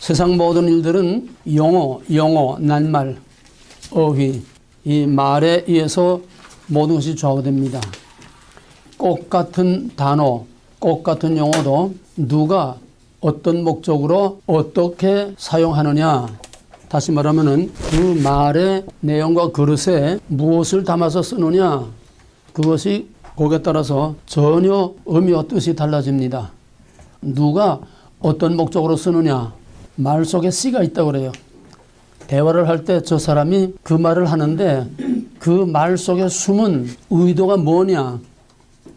세상 모든 일들은 영어, 낱말, 어휘, 이 말에 의해서 모든 것이 좌우됩니다. 꼭 같은 단어, 꼭 같은 용어도 누가 어떤 목적으로 어떻게 사용하느냐, 다시 말하면은 그 말의 내용과 그릇에 무엇을 담아서 쓰느냐, 그것이 거기에 따라서 전혀 의미와 뜻이 달라집니다. 누가 어떤 목적으로 쓰느냐, 말 속에 씨가 있다고 그래요. 대화를 할 때 저 사람이 그 말을 하는데 그 말 속에 숨은 의도가 뭐냐,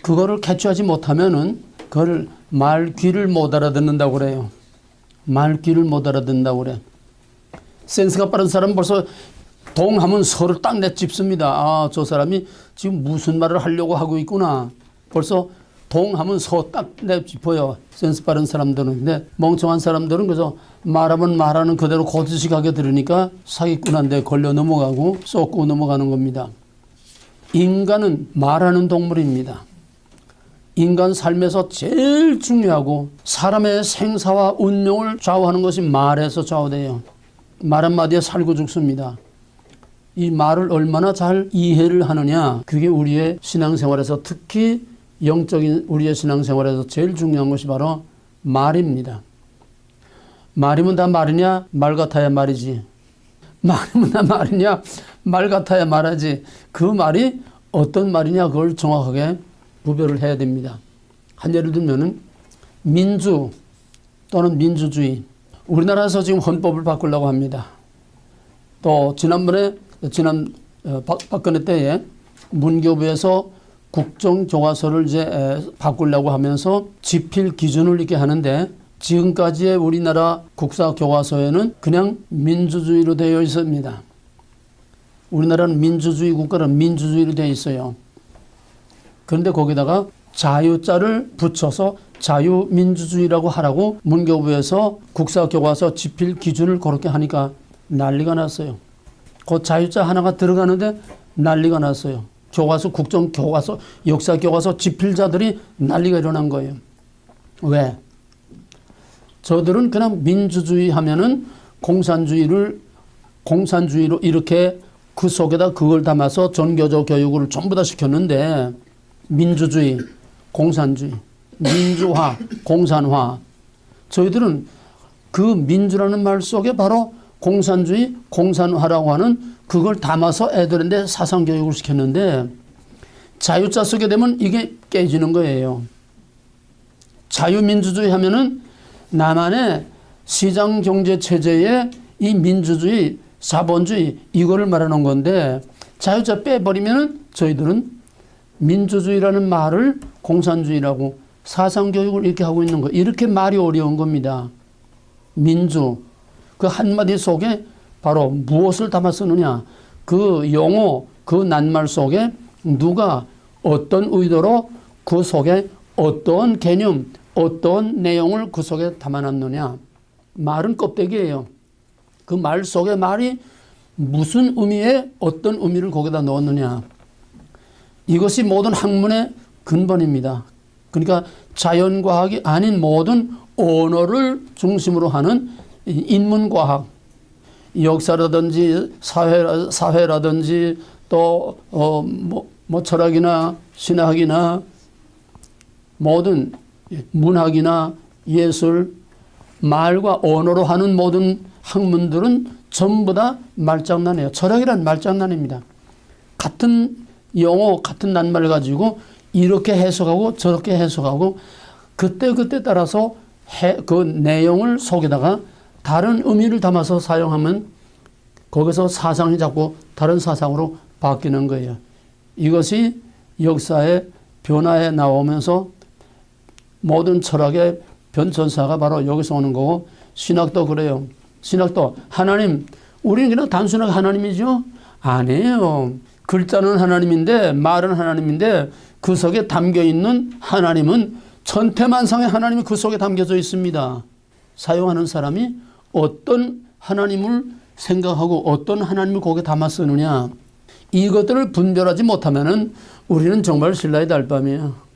그거를 캐치하지 못하면은 그걸 말귀를 못 알아듣는다고 그래요. 말귀를 못 알아듣는다고 그래. 센스가 빠른 사람은 벌써 동하면 서로 딱 내짚습니다. 아, 저 사람이 지금 무슨 말을 하려고 하고 있구나. 벌써 동하면 서 딱 내짚어요. 센스 빠른 사람들은. 근데 멍청한 사람들은 그래서 말하면 말하는 그대로 고지식하게 들으니까 사기꾼한테 걸려 넘어가고 쏟고 넘어가는 겁니다. 인간은 말하는 동물입니다. 인간 삶에서 제일 중요하고 사람의 생사와 운명을 좌우하는 것이 말에서 좌우돼요. 말 한마디에 살고 죽습니다. 이 말을 얼마나 잘 이해를 하느냐, 그게 우리의 신앙생활에서, 특히 영적인 우리의 신앙생활에서 제일 중요한 것이 바로 말입니다. 말이면 다 말이냐? 말 같아야 말이지. 말이면 다 말이냐? 말 같아야 말하지. 그 말이 어떤 말이냐, 그걸 정확하게 구별을 해야 됩니다. 한 예를 들면은 민주 또는 민주주의. 우리나라에서 지금 헌법을 바꾸려고 합니다. 또 지난 박근혜 때에 문교부에서 국정교과서를 이제 바꾸려고 하면서 지필 기준을 있게 하는데, 지금까지의 우리나라 국사교과서에는 그냥 민주주의로 되어 있습니다. 우리나라는 민주주의 국가라 민주주의로 되어 있어요. 그런데 거기다가 자유자를 붙여서 자유민주주의라고 하라고 문교부에서 국사교과서 지필 기준을 그렇게 하니까 난리가 났어요. 그 자유자 하나가 들어가는데 난리가 났어요. 교과서, 국정교과서, 역사교과서 지필자들이 난리가 일어난 거예요. 왜? 저들은 그냥 민주주의 하면은 공산주의로 이렇게 그 속에다 그걸 담아서 전교조 교육을 전부 다 시켰는데, 민주주의, 공산주의, 민주화, 공산화, 저희들은 그 민주라는 말 속에 바로 공산주의, 공산화라고 하는 그걸 담아서 애들한테 사상교육을 시켰는데, 자유자 쓰게 되면 이게 깨지는 거예요. 자유민주주의 하면은 나만의 시장경제체제의 이 민주주의, 자본주의, 이거를 말하는 건데, 자유자 빼버리면은 저희들은 민주주의라는 말을 공산주의라고 사상교육을 이렇게 하고 있는 거예요. 이렇게 말이 어려운 겁니다. 민주, 그 한마디 속에 바로 무엇을 담아 쓰느냐, 그 용어, 그 낱말 속에 누가 어떤 의도로 그 속에 어떤 개념, 어떤 내용을 그 속에 담아놨느냐. 말은 껍데기예요. 그 말 속에 말이 무슨 의미에 어떤 의미를 거기다 넣었느냐. 이것이 모든 학문의 근본입니다. 그러니까 자연과학이 아닌 모든 언어를 중심으로 하는 인문과학, 역사라든지 사회라든지 또 철학이나 신학이나 모든 문학이나 예술, 말과 언어로 하는 모든 학문들은 전부 다 말장난이에요. 철학이란 말장난입니다. 같은 용어, 같은 낱말을 가지고 이렇게 해석하고 저렇게 해석하고 그때 따라서 그 내용을 속에다가 다른 의미를 담아서 사용하면 거기서 사상이 자꾸 다른 사상으로 바뀌는 거예요. 이것이 역사의 변화에 나오면서 모든 철학의 변천사가 바로 여기서 오는 거고, 신학도 그래요. 신학도 하나님, 우리는 그냥 단순하게 하나님이죠? 아니에요. 글자는 하나님인데, 말은 하나님인데, 그 속에 담겨있는 하나님은 천태만상의 하나님이 그 속에 담겨져 있습니다. 사용하는 사람이 어떤 하나님을 생각하고 어떤 하나님을 거기에 담아 쓰느냐, 이것들을 분별하지 못하면은 우리는 정말 신라의 달밤이에요.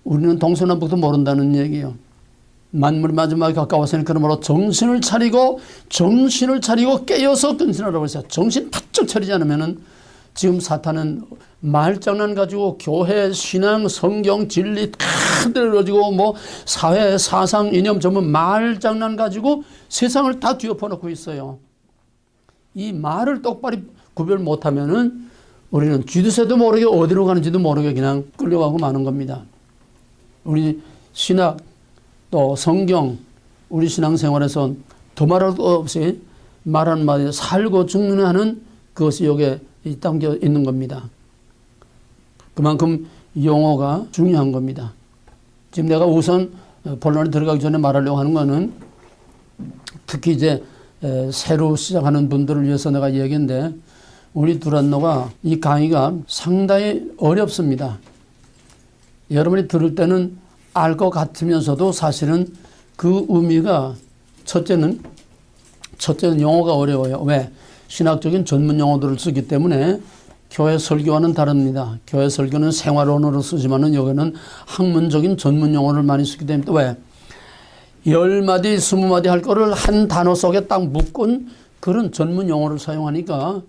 우리는 동서남북도 모른다는 얘기예요. 만물이 마지막에 가까웠으니 그러므로 정신을 차리고 깨어서 근신하라고 했어요. 정신 바짝 차리지 않으면은 지금 사탄은 말장난 가지고 교회, 신앙, 성경, 진리 다 들어지고 뭐 사회, 사상, 이념 전부 말장난 가지고 세상을 다 뒤엎어놓고 있어요. 이 말을 똑바로 구별 못하면은 우리는 쥐도새도 모르게 어디로 가는지도 모르게 그냥 끌려가고 마는 겁니다. 우리 신학 또 성경 우리 신앙생활에서 더 말할 것 없이 말 한마디에 살고 죽는 하는 그것이 여기에 담겨 있는 겁니다. 그만큼 용어가 중요한 겁니다. 지금 내가 우선 본론에 들어가기 전에 말하려고 하는 거는 특히 이제 새로 시작하는 분들을 위해서 내가 얘기인데 우리 두란노가 이 강의가 상당히 어렵습니다. 여러분이 들을 때는 알 것 같으면서도 사실은 그 의미가 첫째는 용어가 어려워요. 왜? 신학적인 전문 용어들을 쓰기 때문에 교회 설교와는 다릅니다. 교회 설교는 생활언어로 쓰지만은 여기는 학문적인 전문 용어를 많이 쓰기 때문에 또 왜? 10마디, 20마디 할 거를 한 단어 속에 딱 묶은 그런 전문 용어를 사용하니까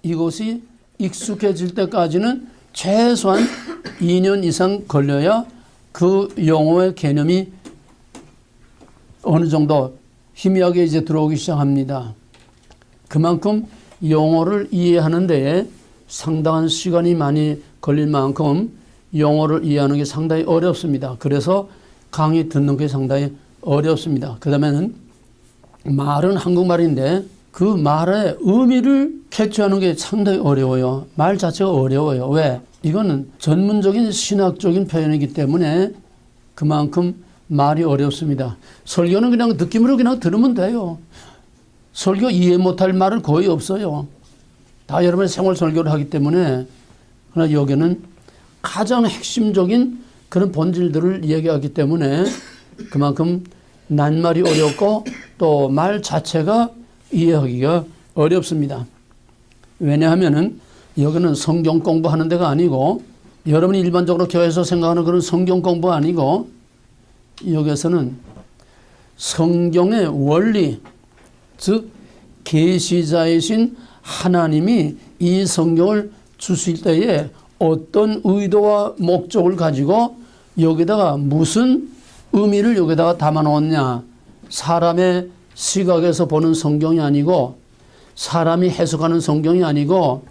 이것이 익숙해질 때까지는 최소한 2년 이상 걸려야 그 용어의 개념이 어느 정도 희미하게 이제 들어오기 시작합니다. 그만큼 용어를 이해하는 데에 상당한 시간이 많이 걸릴 만큼 용어를 이해하는 게 상당히 어렵습니다. 그래서 강의 듣는 게 상당히 어렵습니다. 그 다음에는 말은 한국말인데 그 말의 의미를 캐치하는 게 상당히 어려워요. 말 자체가 어려워요. 왜? 이거는 전문적인 신학적인 표현이기 때문에 그만큼 말이 어렵습니다. 설교는 그냥 느낌으로 그냥 들으면 돼요. 설교 이해 못할 말은 거의 없어요. 다 여러분의 생활 설교를 하기 때문에. 그러나 여기는 가장 핵심적인 그런 본질들을 얘기하기 때문에 그만큼 낱말이 어렵고 또 말 자체가 이해하기가 어렵습니다. 왜냐하면은 여기는 성경 공부하는 데가 아니고 여러분이 일반적으로 교회에서 생각하는 그런 성경 공부 아니고 여기서는 성경의 원리, 즉 계시자이신 하나님이 이 성경을 주실 때에 어떤 의도와 목적을 가지고 여기다가 무슨 의미를 여기다가 담아 놓았냐. 사람의 시각에서 보는 성경이 아니고 사람이 해석하는 성경이 아니고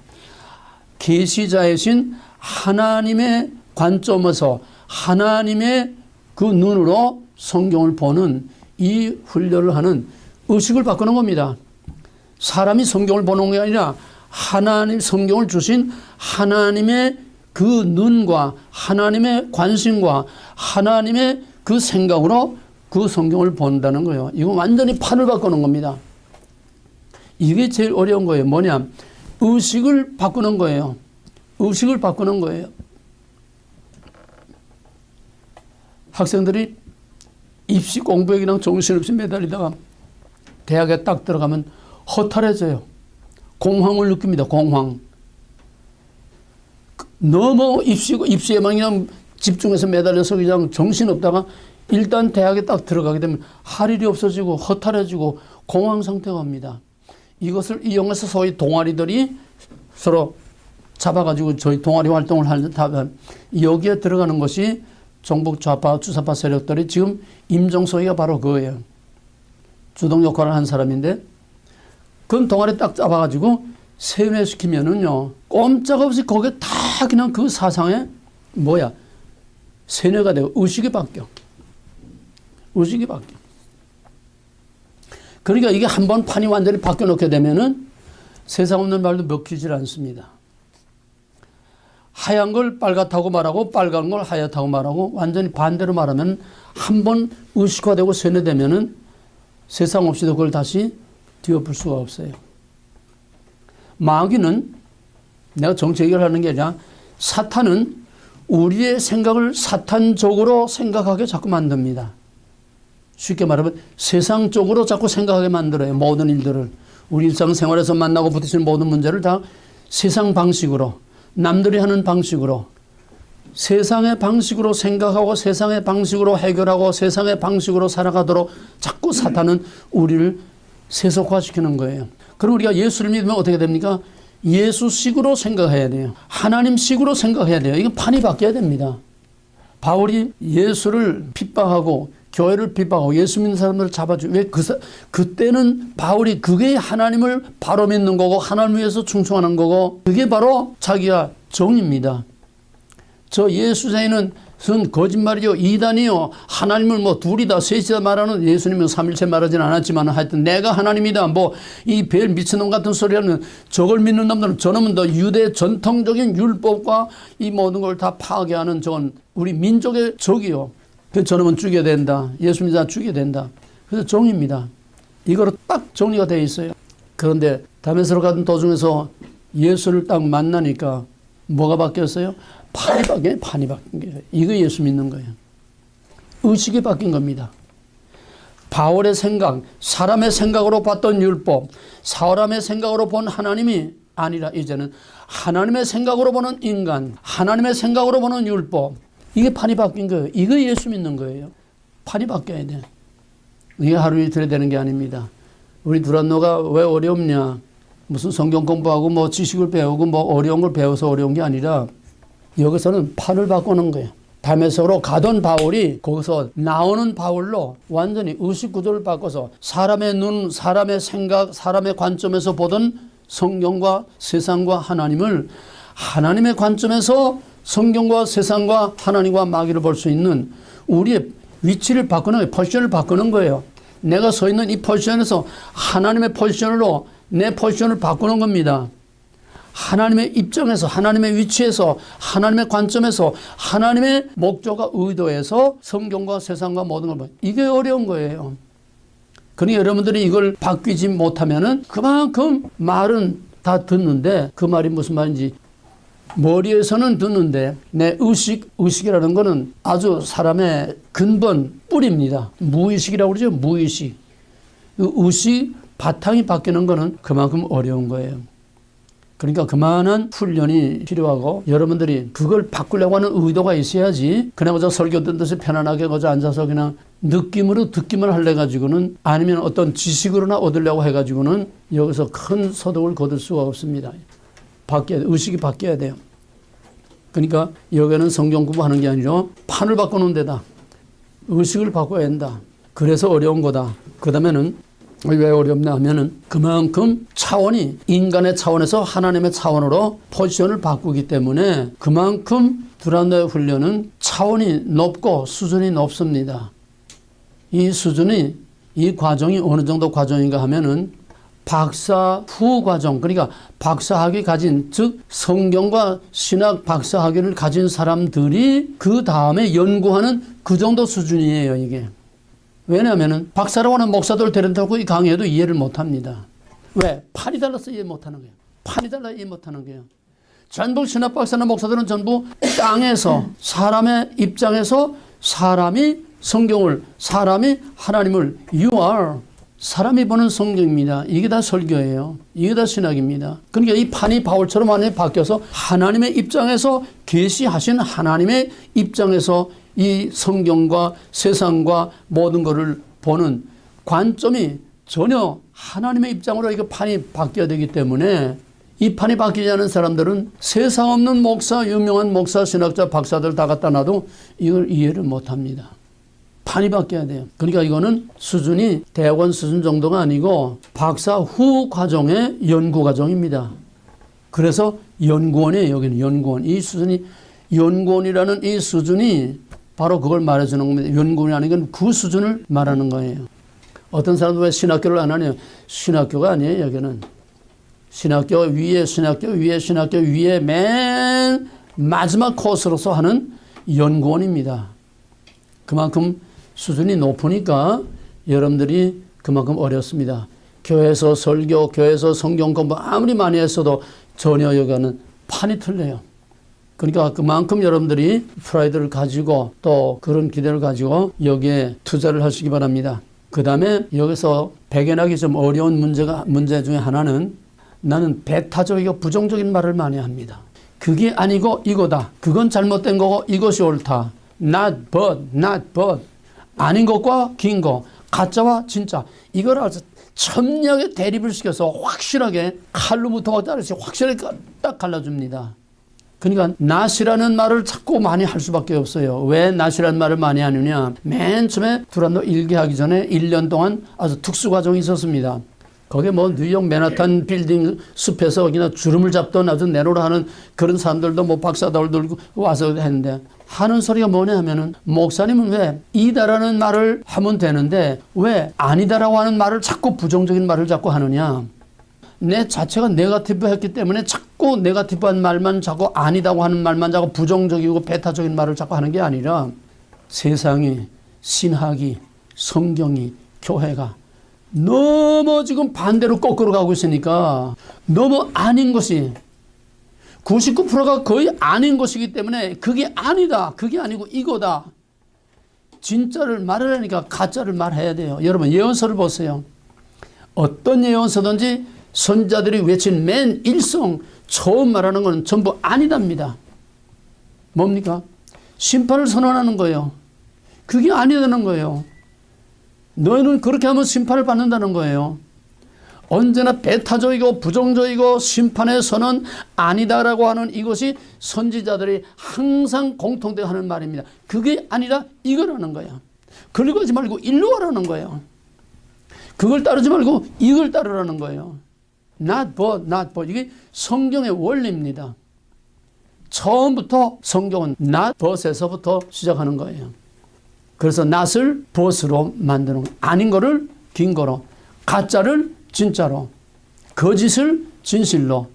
계시자이신 하나님의 관점에서 하나님의 그 눈으로 성경을 보는 이 훈련을 하는 의식을 바꾸는 겁니다. 사람이 성경을 보는 게 아니라 하나님 성경을 주신 하나님의 그 눈과 하나님의 관심과 하나님의 그 생각으로 그 성경을 본다는 거예요. 이거 완전히 판을 바꾸는 겁니다. 이게 제일 어려운 거예요. 뭐냐? 의식을 바꾸는 거예요. 의식을 바꾸는 거예요. 학생들이 입시 공부에 그냥 정신없이 매달리다가 대학에 딱 들어가면 허탈해져요. 공황을 느낍니다. 공황. 너무 입시에만 그냥 집중해서 매달려서 그냥 정신없다가 일단 대학에 딱 들어가게 되면 할 일이 없어지고 허탈해지고 공황 상태가 옵니다. 이것을 이용해서 소위 동아리들이 서로 잡아가지고 저희 동아리 활동을 하면 여기에 들어가는 것이 종북 좌파 주사파 세력들이 지금 임종석이가 바로 그거예요. 주동 역할을 한 사람인데 그건 동아리 딱 잡아가지고 세뇌시키면은요 꼼짝없이 거기에 다 그냥 그 사상에 세뇌가 되고 의식이 바뀌어. 의식이 바뀌어. 그러니까 이게 한번 판이 완전히 바뀌어 놓게 되면은 세상 없는 말도 먹히질 않습니다. 하얀 걸 빨갛다고 말하고 빨간 걸 하얗다고 말하고 완전히 반대로 말하면 한번 의식화되고 세뇌되면은 세상 없이도 그걸 다시 뒤엎을 수가 없어요. 마귀는 내가 정치 얘기를 하는 게 아니라 사탄은 우리의 생각을 사탄적으로 생각하게 자꾸 만듭니다. 쉽게 말하면 세상적으로 자꾸 생각하게 만들어요. 모든 일들을. 우리 일상생활에서 만나고 부딪히는 모든 문제를 다 세상 방식으로 남들이 하는 방식으로 세상의 방식으로 생각하고 세상의 방식으로 해결하고 세상의 방식으로 살아가도록 자꾸 사탄은 우리를 세속화시키는 거예요. 그럼 우리가 예수를 믿으면 어떻게 됩니까? 예수식으로 생각해야 돼요. 하나님식으로 생각해야 돼요. 이건 판이 바뀌어야 됩니다. 바울이 예수를 핍박하고 교회를 핍박하고 예수 믿는 사람들을 잡아주고 왜 그때는 바울이 그게 하나님을 바로 믿는 거고 하나님 위해서 충성하는 거고 그게 바로 자기가 정입니다. 저 예수자에는 거짓말이요 이단이요 하나님을 뭐 둘이다 셋이다 말하는 예수님은 삼일체 말하지는 않았지만 하여튼 내가 하나님이다 뭐 이 별 미친놈 같은 소리 하는 저걸 믿는 놈들은 저놈은 더 유대 전통적인 율법과 이 모든 걸 다 파괴하는 저건 우리 민족의 적이요. 그래서 저놈은 죽여야 된다. 예수 믿는 자는 죽여야 된다. 그래서 정입니다. 이거로 딱 정리가 되어 있어요. 그런데 다메섹으로 가던 도중에서 예수를 딱 만나니까 뭐가 바뀌었어요? 판이 바뀐 거예요. 이거 예수 믿는 거예요. 의식이 바뀐 겁니다. 바울의 생각, 사람의 생각으로 봤던 율법, 사람의 생각으로 본 하나님이 아니라 이제는 하나님의 생각으로 보는 인간, 하나님의 생각으로 보는 율법. 이게 판이 바뀐 거예요. 이거 예수 믿는 거예요. 판이 바뀌어야 돼. 이게 하루 이틀에 되는 게 아닙니다. 우리 두란노가 왜 어렵냐? 무슨 성경 공부하고 뭐 지식을 배우고 뭐 어려운 걸 배워서 어려운 게 아니라 여기서는 판을 바꾸는 거예요. 다메섹으로 가던 바울이 거기서 나오는 바울로 완전히 의식 구조를 바꿔서 사람의 눈, 사람의 생각, 사람의 관점에서 보던 성경과 세상과 하나님을 하나님의 관점에서 성경과 세상과 하나님과 마귀를 볼 수 있는 우리의 위치를 바꾸는 거예요. 포지션을 바꾸는 거예요. 내가 서 있는 이 포지션에서 하나님의 포지션으로 내 포지션을 바꾸는 겁니다. 하나님의 입장에서 하나님의 위치에서 하나님의 관점에서 하나님의 목적과 의도에서 성경과 세상과 모든 걸 봐요. 이게 어려운 거예요. 그러니 여러분들이 이걸 바뀌지 못하면은 그만큼 말은 다 듣는데 그 말이 무슨 말인지 머리에서는 듣는데 내 의식이라는 거는 아주 사람의 근본 뿌리입니다. 무의식이라고 그러죠. 무의식. 의식 바탕이 바뀌는 거는 그만큼 어려운 거예요. 그러니까 그만한 훈련이 필요하고 여러분들이 그걸 바꾸려고 하는 의도가 있어야지 그냥 그저 설교 듣는 듯이 편안하게 그저 앉아서 그냥 느낌으로 듣기만 하려 가지고는 아니면 어떤 지식으로나 얻으려고 해가지고는 여기서 큰 소득을 거둘 수가 없습니다. 의식이 바뀌어야 돼요. 그러니까 여기는 성경 공부하는 게 아니라 판을 바꾸는 데다. 의식을 바꿔야 한다. 그래서 어려운 거다. 그 다음에는 왜 어렵냐 하면은 그만큼 차원이 인간의 차원에서 하나님의 차원으로 포지션을 바꾸기 때문에 그만큼 두란노의 훈련은 차원이 높고 수준이 높습니다. 이 수준이 이 과정이 어느 정도 과정인가 하면은 박사 후 과정 그러니까 박사학위 가진 즉 성경과 신학 박사학위를 가진 사람들이 그 다음에 연구하는 그 정도 수준이에요 이게. 왜냐하면 박사라고 하는 목사들 데려다고 이 강의에도 이해를 못합니다. 왜? 판이 달라서 이해 못하는 거예요. 판이 달라서 이해 못하는 거예요. 전부 신학 박사나 목사들은 전부 땅에서 사람의 입장에서 사람이 성경을 사람이 하나님을 You are 사람이 보는 성경입니다. 이게 다 설교예요. 이게 다 신학입니다. 그러니까 이 판이 바울처럼 안에 바뀌어서 하나님의 입장에서 계시하신 하나님의 입장에서 이 성경과 세상과 모든 것을 보는 관점이 전혀 하나님의 입장으로 이거 판이 바뀌어야 되기 때문에 이 판이 바뀌지 않은 사람들은 세상 없는 목사, 유명한 목사, 신학자, 박사들 다 갖다 놔도 이걸 이해를 못합니다. 판이 바뀌어야 돼요. 그러니까 이거는 수준이 대학원 수준 정도가 아니고 박사 후 과정의 연구 과정입니다. 그래서 연구원이에요. 여기는 연구원. 이 수준이 연구원이라는 이 수준이 바로 그걸 말해주는 겁니다. 연구원이라는 건 그 수준을 말하는 거예요. 어떤 사람들 왜 신학교를 안 하냐? 신학교가 아니에요. 여기는 신학교 위에 신학교 위에 신학교 위에 맨 마지막 코스로서 하는 연구원입니다. 그만큼 수준이 높으니까 여러분들이 그만큼 어렵습니다. 교회에서 설교, 교회에서 성경 공부 아무리 많이 했어도 전혀 여기는 판이 틀려요. 그러니까 그만큼 여러분들이 프라이드를 가지고 또 그런 기대를 가지고 여기에 투자를 하시기 바랍니다. 그 다음에 여기서 발견하기 좀 어려운 문제 중에 하나는 나는 배타적이고 부정적인 말을 많이 합니다. 그게 아니고 이거다. 그건 잘못된 거고 이것이 옳다. not but. 아닌 것과 긴 거. 가짜와 진짜. 이걸 아주 첨예하게 대립을 시켜서 확실하게 칼로부터 자르시 확실하게 딱 갈라줍니다. 그러니까 not이라는 말을 자꾸 많이 할 수밖에 없어요. 왜 not이라는 말을 많이 하느냐. 맨 처음에 두란노 일기하기 전에 1년 동안 아주 특수 과정이 있었습니다. 거기에 뭐 뉴욕 맨하탄 빌딩 숲에서 그냥 주름을 잡던 아주 내로라 하는 그런 사람들도 뭐 박사들 들고 와서 했는데 하는 소리가 뭐냐 하면은 목사님은 왜 이다라는 말을 하면 되는데 왜 아니다라고 하는 말을 자꾸 부정적인 말을 자꾸 하느냐. 내 자체가 네거티브 했기 때문에 자꾸 네거티브한 말만 자꾸 아니다고 하는 말만 자꾸 부정적이고 배타적인 말을 자꾸 하는 게 아니라 세상이 신학이 성경이 교회가 너무 지금 반대로 거꾸로 가고 있으니까 너무 아닌 것이 99%가 거의 아닌 것이기 때문에 그게 아니다. 그게 아니고 이거다. 진짜를 말하려니까 가짜를 말해야 돼요. 여러분 예언서를 보세요. 어떤 예언서든지 선자들이 외친 맨 일성 처음 말하는 건 전부 아니답니다. 뭡니까? 심판을 선언하는 거예요. 그게 아니다는 거예요. 너희는 그렇게 하면 심판을 받는다는 거예요. 언제나 배타적이고 부정적이고 심판의 선언 아니다라고 하는 이것이 선지자들이 항상 공통되어 하는 말입니다. 그게 아니라 이거라는 거야. 그리고 하지 말고 일로 하라는 거예요. 그걸 따르지 말고 이걸 따르라는 거예요. not but. 이게 성경의 원리입니다. 처음부터 성경은 not but에서부터 시작하는 거예요. 그래서 not을 but으로 만드는 거예요. 아닌 거를 긴 거로, 가짜를 진짜로, 거짓을 진실로.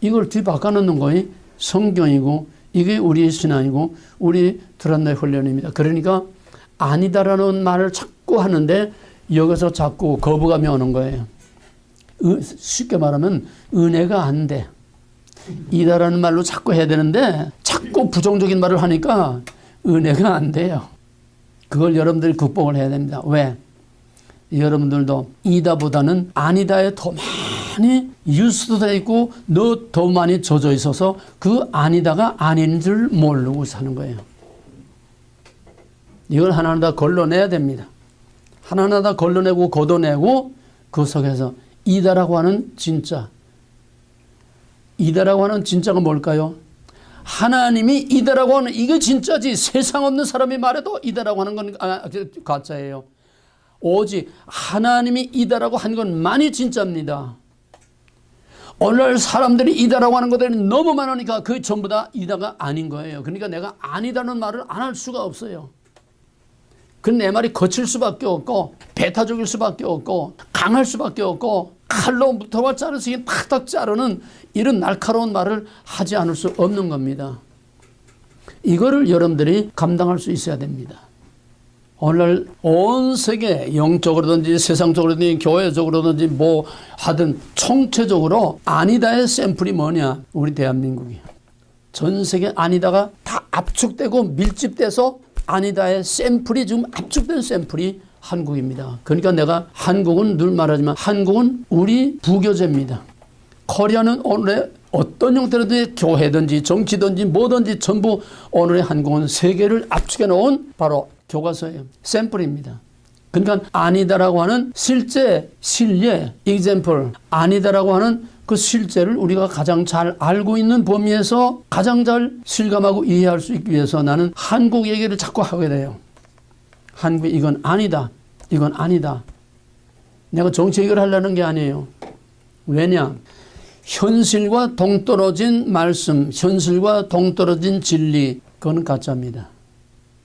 이걸 뒤바꿔 놓는 거이 성경이고 이게 우리의 신앙이고 우리 두란노의 훈련입니다. 그러니까 아니다라는 말을 자꾸 하는데 여기서 자꾸 거부감이 오는 거예요. 쉽게 말하면 은혜가 안 돼. 이다라는 말로 자꾸 해야 되는데 자꾸 부정적인 말을 하니까 은혜가 안 돼요. 그걸 여러분들이 극복을 해야 됩니다. 왜? 여러분들도 이다보다는 아니다에 더 많이 유수되어 있고 더 많이 젖어 있어서 그 아니다가 아닌 줄 모르고 사는 거예요. 이걸 하나하나 다 걸러내야 됩니다. 하나하나 다 걸러내고 걷어내고 그 속에서 이다라고 하는 진짜. 이다라고 하는 진짜가 뭘까요? 하나님이 이다라고 하는 이게 진짜지. 세상 없는 사람이 말해도 이다라고 하는 건 가짜예요. 오직 하나님이 이다라고 한 것만이 진짜입니다. 오늘날 사람들이 이다라고 하는 것들이 너무 많으니까 그게 전부 다 이다가 아닌 거예요. 그러니까 내가 아니다는 말을 안 할 수가 없어요. 그럼 내 말이 거칠 수밖에 없고 배타적일 수밖에 없고 강할 수밖에 없고 칼로부터와 자르시기 탁탁 자르는 이런 날카로운 말을 하지 않을 수 없는 겁니다. 이거를 여러분들이 감당할 수 있어야 됩니다. 오늘날 온 세계 영적으로든지 세상적으로든지 교회적으로든지 뭐 하든 총체적으로 아니다의 샘플이 뭐냐? 우리 대한민국이에요. 전 세계 아니다가 다 압축되고 밀집돼서 아니다의 샘플이 지금 압축된 샘플이 한국입니다. 그러니까 내가 한국은 늘 말하지만 한국은 우리 부교재입니다. 코리아는 오늘의 어떤 형태로든 교회든지 정치든지 뭐든지 전부 오늘의 한국은 세계를 압축해 놓은 바로 교과서예요. 샘플입니다. 그러니까 아니다라고 하는 실제 실례 example 아니다라고 하는 그 실제를 우리가 가장 잘 알고 있는 범위에서 가장 잘 실감하고 이해할 수 있기 위해서 나는 한국 얘기를 자꾸 하게 돼요. 한국 이건 아니다. 이건 아니다. 내가 정치 얘기를 하려는 게 아니에요. 왜냐? 현실과 동떨어진 말씀, 현실과 동떨어진 진리, 그건 가짜입니다.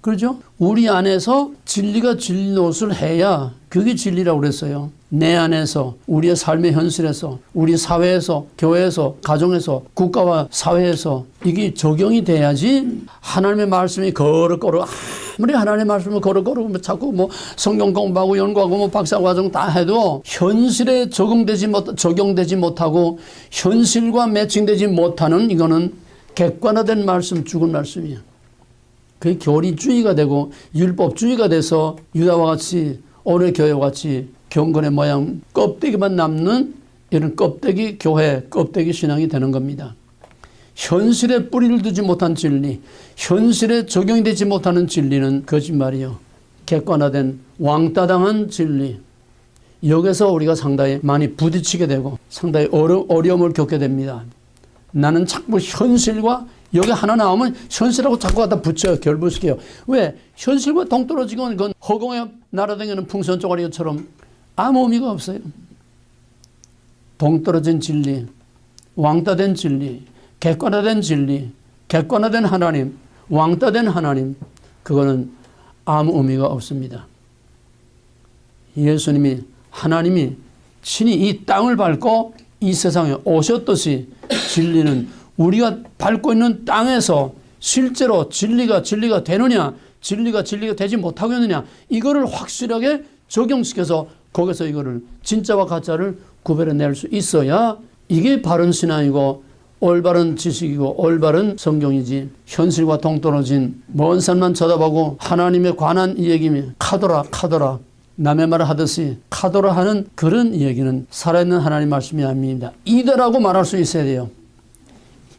그렇죠? 우리 안에서 진리가 진리 노릇을 해야 그게 진리라고 그랬어요. 내 안에서, 우리의 삶의 현실에서, 우리 사회에서, 교회에서, 가정에서, 국가와 사회에서 이게 적용이 돼야지 하나님의 말씀이 거럭거럭 아무리 하나님의 말씀을 거럭거럭 자꾸 뭐 성경 공부하고 연구하고 뭐 박사과정 다 해도 현실에 적용되지 못하고 현실과 매칭되지 못하는 이거는 객관화된 말씀, 죽은 말씀이에요. 그게 교리주의가 되고 율법주의가 돼서 유다와 같이 오늘 교회와 같이 경건의 모양 껍데기만 남는 이런 껍데기 교회, 껍데기 신앙이 되는 겁니다. 현실에 뿌리를 두지 못한 진리, 현실에 적용이 되지 못하는 진리는 거짓말이요. 객관화된 왕따당한 진리. 여기서 우리가 상당히 많이 부딪히게 되고 상당히 어려움을 겪게 됩니다. 나는 자꾸 현실과 여기 하나 나오면 현실하고 자꾸 갖다 붙여요. 결부시켜요. 왜? 현실과 동떨어지고 그건 허공에 날아다니는 풍선 쪼가리처럼 아무 의미가 없어요. 동떨어진 진리, 왕따된 진리, 객관화된 진리, 객관화된 하나님, 왕따된 하나님, 그거는 아무 의미가 없습니다. 예수님이, 하나님이 친히 이 땅을 밟고 이 세상에 오셨듯이 진리는 우리가 밟고 있는 땅에서 실제로 진리가 되느냐, 진리가 되지 못하겠느냐, 이거를 확실하게 적용시켜서 거기서 이거를 진짜와 가짜를 구별해낼 수 있어야 이게 바른 신앙이고 올바른 지식이고 올바른 성경이지, 현실과 동떨어진 먼 산만 쳐다보고 하나님에 관한 이야기면 카더라 남의 말 하듯이 카더라 하는 그런 이야기는 살아있는 하나님 말씀이 아닙니다. 이다라고 말할 수 있어야 돼요.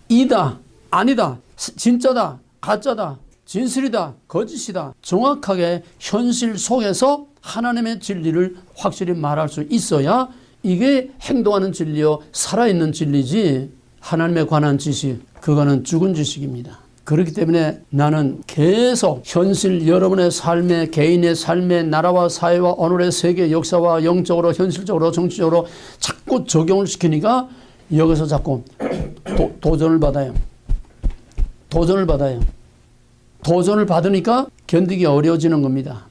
이다, 아니다, 진짜다, 가짜다, 진실이다, 거짓이다, 정확하게 현실 속에서 하나님의 진리를 확실히 말할 수 있어야 이게 행동하는 진리요 살아있는 진리지, 하나님에 관한 지식, 그거는 죽은 지식입니다. 그렇기 때문에 나는 계속 현실, 여러분의 삶에, 개인의 삶에, 나라와 사회와 오늘의 세계 역사와 영적으로, 현실적으로, 정치적으로 자꾸 적용을 시키니까 여기서 자꾸 도전을 받아요. 도전을 받으니까 견디기 어려워지는 겁니다.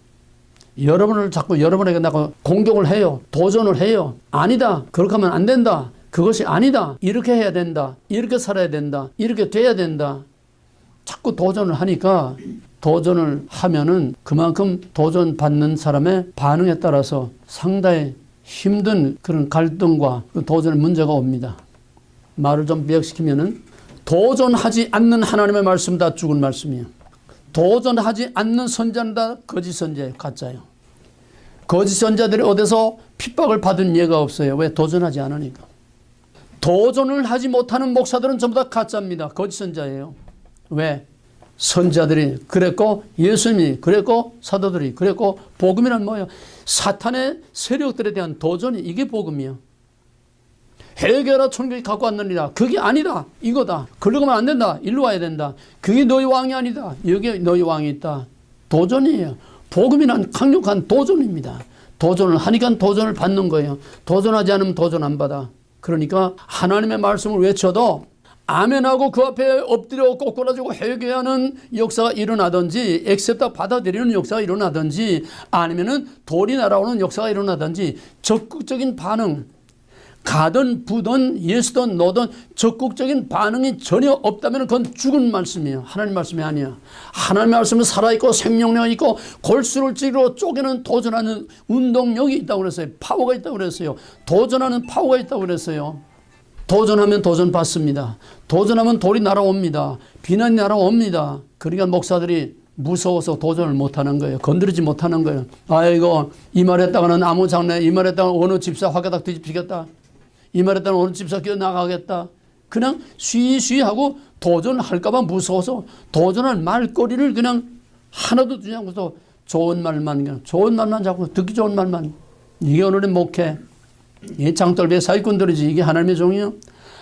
여러분을 자꾸 여러분에게 나가 공격을 해요. 도전을 해요. 아니다. 그렇게 하면 안 된다. 그것이 아니다. 이렇게 해야 된다. 이렇게 살아야 된다. 이렇게 돼야 된다. 자꾸 도전을 하니까, 도전을 하면은 그만큼 도전받는 사람의 반응에 따라서 상당히 힘든 그런 갈등과 그 도전의 문제가 옵니다. 말을 좀 비약시키면은 도전하지 않는 하나님의 말씀 다 죽은 말씀이에요. 도전하지 않는 선자는 다 거짓 선자예요. 가짜예요. 거짓 선자들이 어디서 핍박을 받은 예가 없어요. 왜? 도전하지 않으니까. 도전을 하지 못하는 목사들은 전부 다 가짜입니다. 거짓 선자예요. 왜? 선자들이 그랬고, 예수님이 그랬고, 사도들이 그랬고, 복음이란 뭐예요? 사탄의 세력들에 대한 도전이, 이게 복음이에요. 해결하라 천국이 갖고 왔느니라. 그게 아니다. 이거다. 그러고 하면 안 된다. 일로 와야 된다. 그게 너희 왕이 아니다. 여기 너희 왕이 있다. 도전이에요. 복음이란 강력한 도전입니다. 도전을 하니까 도전을 받는 거예요. 도전하지 않으면 도전 안 받아. 그러니까 하나님의 말씀을 외쳐도 아멘하고 그 앞에 엎드려 꼬꾸라지고 회개하는 역사가 일어나든지, 액셉트 받아들이는 역사가 일어나든지, 아니면은 돌이 날아오는 역사가 일어나든지, 적극적인 반응, 가든 부든 예수든 너든 적극적인 반응이 전혀 없다면 그건 죽은 말씀이에요. 하나님 말씀이 아니야. 하나님 말씀은 살아있고 생명력이 있고 골수를 찌르러 쪼개는 도전하는 운동력이 있다고 그랬어요. 파워가 있다고 그랬어요. 도전하는 파워가 있다고 그랬어요. 도전하면 도전 받습니다. 도전하면 돌이 날아옵니다. 비난이 날아옵니다. 그러니까 목사들이 무서워서 도전을 못하는 거예요. 건드리지 못하는 거예요. 아이고, 이 말 했다가는 아무 장래, 이 말 했다가 어느 집사 화가닥 뒤집히겠다. 이 말 했다가 어느 집사 끼어나가겠다. 그냥 쉬쉬하고 도전할까봐 무서워서 도전할 말거리를 그냥 하나도 두지 않고서 좋은 말만 자꾸 듣기 좋은 말만. 이게 오늘의 목회. 이 장돌배 사기꾼들이지. 이게 하나님의 종이요.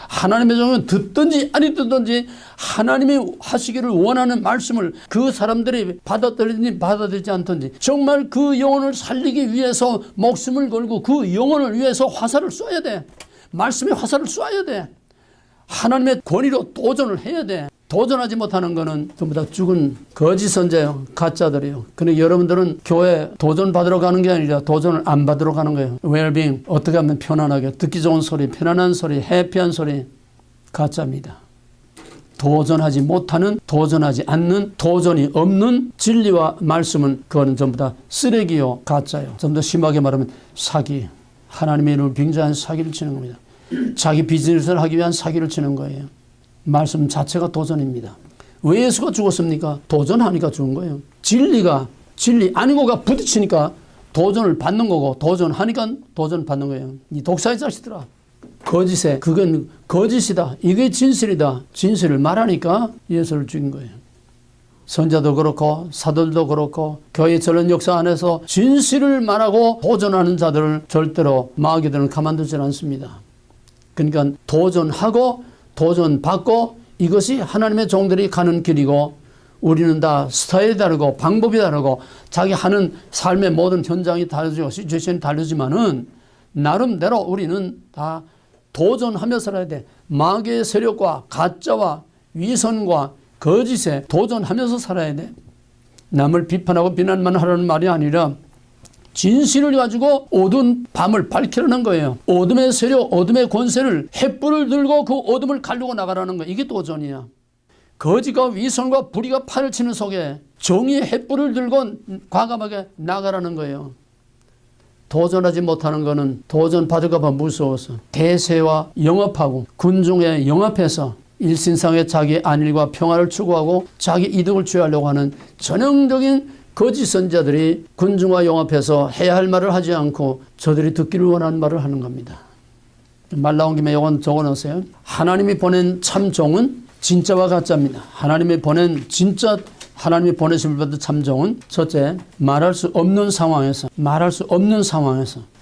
하나님의 종은 듣든지 아니 듣든지 하나님이 하시기를 원하는 말씀을 그 사람들이 받아들이든지 받아들이지 않든지 정말 그 영혼을 살리기 위해서 목숨을 걸고 그 영혼을 위해서 화살을 쏴야 돼. 말씀에 화살을 쏴야 돼. 하나님의 권위로 도전을 해야 돼. 도전하지 못하는 거는 전부 다 죽은 거짓 선자예요. 가짜들이에요. 근데 여러분들은 교회 도전 받으러 가는 게 아니라 도전을 안 받으러 가는 거예요. 웰빙, 어떻게 하면 편안하게 듣기 좋은 소리, 편안한 소리, 해피한 소리. 가짜입니다. 도전하지 못하는, 도전하지 않는, 도전이 없는 진리와 말씀은 그거는 전부 다 쓰레기요, 가짜요. 좀 더 심하게 말하면 사기. 하나님의 이름을 빙자한 사기를 치는 겁니다. 자기 비즈니스를 하기 위한 사기를 치는 거예요. 말씀 자체가 도전입니다. 왜 예수가 죽었습니까? 도전하니까 죽은 거예요. 진리가 진리 아니고가 부딪히니까 도전을 받는 거고, 도전하니까 도전 받는 거예요. 이 독사의 자식들아. 거짓에 그건 거짓이다. 이게 진실이다. 진실을 말하니까 예수를 죽인 거예요. 선자도 그렇고 사도들도 그렇고 교회의 전원 역사 안에서 진실을 말하고 도전하는 자들을 절대로 마귀들은 가만두지 않습니다. 그러니까 도전하고 도전받고 이것이 하나님의 종들이 가는 길이고 우리는 다 스타일이 다르고 방법이 다르고 자기 하는 삶의 모든 현장이 다르죠. 시츄에이션이 다르지만은 나름대로 우리는 다 도전하며 살아야 돼. 마귀의 세력과 가짜와 위선과 거짓에 도전하면서 살아야 돼. 남을 비판하고 비난만 하라는 말이 아니라 진실을 가지고 어두운 밤을 밝히려는 거예요. 어둠의 세력, 어둠의 권세를 횃불을 들고 그 어둠을 가르고 나가라는 거예요. 이게 도전이야. 거짓과 위선과 불의가 판을 치는 속에 정의의 횃불을 들고 과감하게 나가라는 거예요. 도전하지 못하는 것은 도전받을까 봐 무서워서 대세와 영합하고 군중에 영합해서 일신상의 자기 안일과 평화를 추구하고 자기 이득을 취하려고 하는 전형적인 거짓 선자들이 군중과 영합해서 해야 할 말을 하지 않고 저들이 듣기를 원하는 말을 하는 겁니다. 말 나온 김에 이건 적어놓으세요. 하나님이 보낸 참 종은 진짜와 가짜입니다. 하나님이 보낸 진짜 하나님이 보내심을 받은 참종은 첫째, 말할 수 없는 상황에서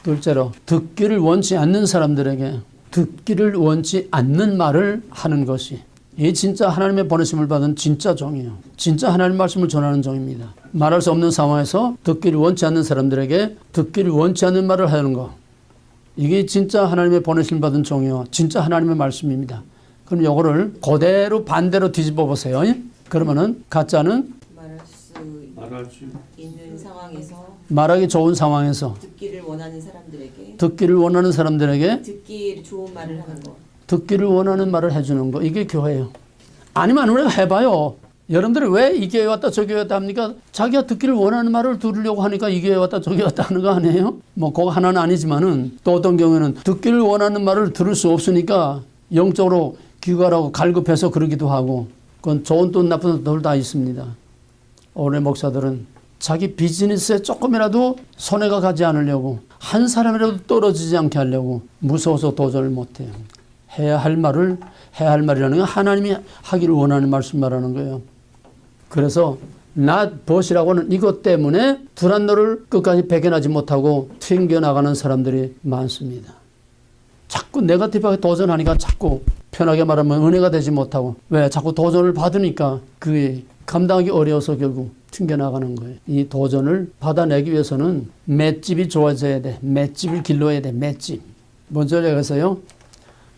둘째로 듣기를 원치 않는 사람들에게 듣기를 원치 않는 말을 하는 것이 이 진짜 하나님의 보내심을 받은 진짜 종이에요. 진짜 하나님 말씀을 전하는 종입니다. 말할 수 없는 상황에서 듣기를 원치 않는 사람들에게 듣기를 원치 않는 말을 하는 거, 이게 진짜 하나님의 보내심을 받은 종이요 진짜 하나님의 말씀입니다. 그럼 이거를 그대로 반대로 뒤집어 보세요. 그러면은 가짜는 말할 수 있는 상황에서 말하기 좋은 상황에서 듣기를 원하는 사람들에게 듣기 좋은 말을 하는 거, 듣기를 원하는 말을 해주는 거, 이게 교회예요. 아니면 우리가 해봐요. 여러분들이 왜 이 교회 왔다 저 교회 왔다 합니까? 자기가 듣기를 원하는 말을 들으려고 하니까 이 교회 왔다 저 교회 왔다 하는 거 아니에요? 뭐 그거 하나는 아니지만은 또 어떤 경우에는 듣기를 원하는 말을 들을 수 없으니까 영적으로 귀가라고 갈급해서 그러기도 하고, 그건 좋은 돈 나쁜 돈 다 있습니다. 오늘 목사들은 자기 비즈니스에 조금이라도 손해가 가지 않으려고, 한 사람이라도 떨어지지 않게 하려고 무서워서 도전을 못해요. 해야 할 말이라는 건 하나님이 하기를 원하는 말씀 말하는 거예요. 그래서 not but이라고는 이것 때문에 두란노를 끝까지 배견하지 못하고 튕겨나가는 사람들이 많습니다. 자꾸 네거티브하게 도전하니까 자꾸 편하게 말하면 은혜가 되지 못하고, 왜? 자꾸 도전을 받으니까 그게 감당하기 어려워서 결국 튕겨나가는 거예요. 이 도전을 받아내기 위해서는 맷집이 좋아져야 돼. 맷집을 길러야 돼. 맷집. 먼저 얘기해서요.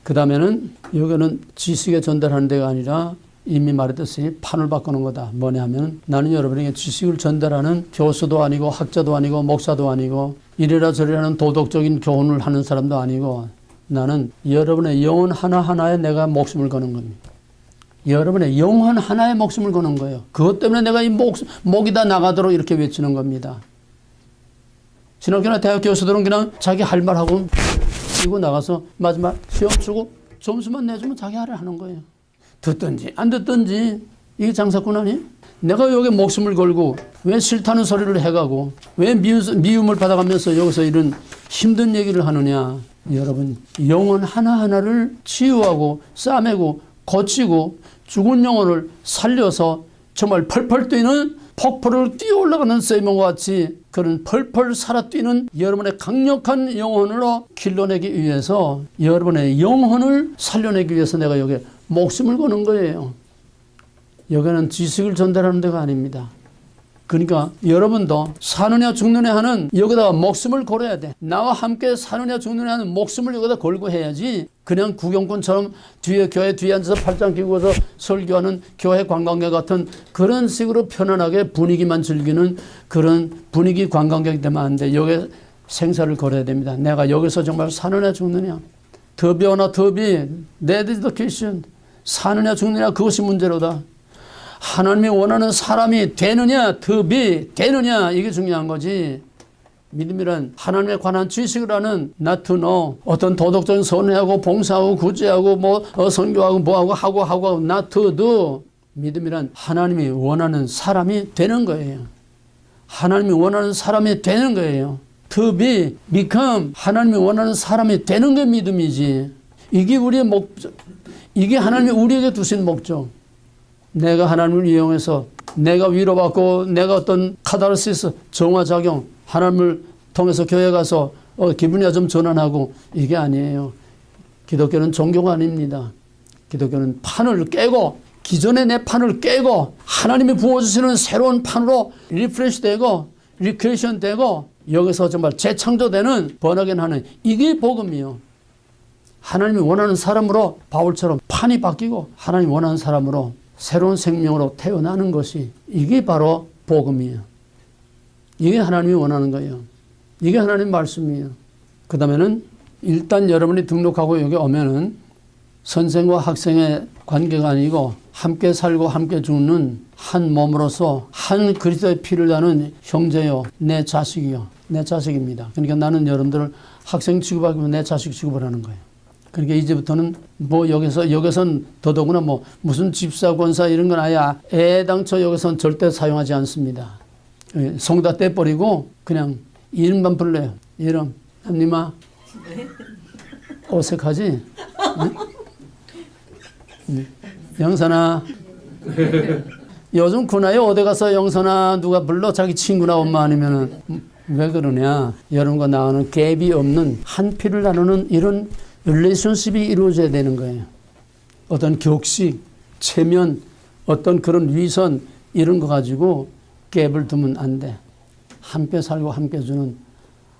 그 다음에는 여기는 지식에 전달하는 데가 아니라 이미 말했듯이 판을 바꾸는 거다. 뭐냐 하면 나는 여러분에게 지식을 전달하는 교수도 아니고 학자도 아니고 목사도 아니고 이래라 저래라 하는 도덕적인 교훈을 하는 사람도 아니고, 나는 여러분의 영혼 하나하나에 내가 목숨을 거는 겁니다. 여러분의 영혼 하나에 목숨을 거는 거예요. 그것 때문에 내가 이 목이 다 나가도록 이렇게 외치는 겁니다. 신학교나 대학 교수들은 그냥 자기 할 말하고 뛰고 나가서 마지막 시험 치고 점수만 내주면 자기 할 일 하는 거예요. 듣든지 안 듣든지 이게 장사꾼 아니에요? 내가 여기 목숨을 걸고 왜 싫다는 소리를 해가고 왜 미움을 받아가면서 여기서 이런 힘든 얘기를 하느냐. 여러분, 영혼 하나하나를 치유하고 싸매고 고치고 죽은 영혼을 살려서 정말 펄펄 뛰는 폭포를 뛰어 올라가는 세이몬과 같이 그런 펄펄 살아 뛰는 여러분의 강력한 영혼으로 길러내기 위해서, 여러분의 영혼을 살려내기 위해서 내가 여기에 목숨을 거는 거예요. 여기는 지식을 전달하는 데가 아닙니다. 그러니까 여러분도 사느냐 죽느냐 하는 여기다가 목숨을 걸어야 돼. 나와 함께 사느냐 죽느냐 하는 목숨을 여기다 걸고 해야지, 그냥 구경꾼처럼 교회 뒤에 앉아서 팔짱 끼고서 설교하는 교회 관광객 같은 그런 식으로 편안하게 분위기만 즐기는 그런 분위기 관광객이 되면 안 돼. 여기에 생사를 걸어야 됩니다. 내가 여기서 정말 사느냐 죽느냐, 더비오나 더비, 네디더케이션, 사느냐 죽느냐 그것이 문제로다. 하나님이 원하는 사람이 되느냐, 더비 되느냐, 이게 중요한 거지. 믿음이란 하나님에 관한 지식을 하는 not to know, 어떤 도덕적인 선회하고 봉사하고 구제하고 선교하고 뭐하고 하고 not to do. 믿음이란 하나님이 원하는 사람이 되는 거예요. 하나님이 원하는 사람이 되는 거예요. to be, become, 하나님이 원하는 사람이 되는 게 믿음이지. 이게 우리의 목적. 이게 하나님이 우리에게 두신 목적. 내가 하나님을 이용해서 내가 위로받고 내가 어떤 카타르시스, 정화작용, 하나님을 통해서 교회 가서 기분이 좀 전환하고 이게 아니에요. 기독교는 종교가 아닙니다. 기독교는 판을 깨고 기존의 내 판을 깨고 하나님이 부어주시는 새로운 판으로 리프레시 되고 리크레이션 되고 여기서 정말 재창조되는 번역하는 이게 복음이요. 하나님이 원하는 사람으로 바울처럼 판이 바뀌고 하나님이 원하는 사람으로 새로운 생명으로 태어나는 것이 이게 바로 복음이에요. 이게 하나님이 원하는 거예요. 이게 하나님 말씀이에요. 그 다음에는 일단 여러분이 등록하고 여기 오면은 선생과 학생의 관계가 아니고 함께 살고 함께 죽는 한 몸으로서 한 그리스도의 피를 나는 형제요, 내 자식이요, 내 자식입니다. 그러니까 나는 여러분들을 학생 취급하기면 내 자식 취급을 하는 거예요. 그러니까 이제부터는 뭐 여기선 더더구나 뭐 무슨 집사 권사 이런 건 아예 애당초 여기선 절대 사용하지 않습니다. 성 다 떼버리고 그냥 이름만 불러요. 이름 남님아 어색하지? 응? 영선아 요즘 군화에 어디 가서 영선아 누가 불러 자기 친구나 엄마 아니면은 왜 그러냐? 여러분과 나와는 갭이 없는 한 피를 나누는 이런 릴레이션십이 이루어져야 되는 거예요. 어떤 격식, 체면, 어떤 그런 위선 이런 거 가지고 갭을 두면 안 돼. 함께 살고 함께 주는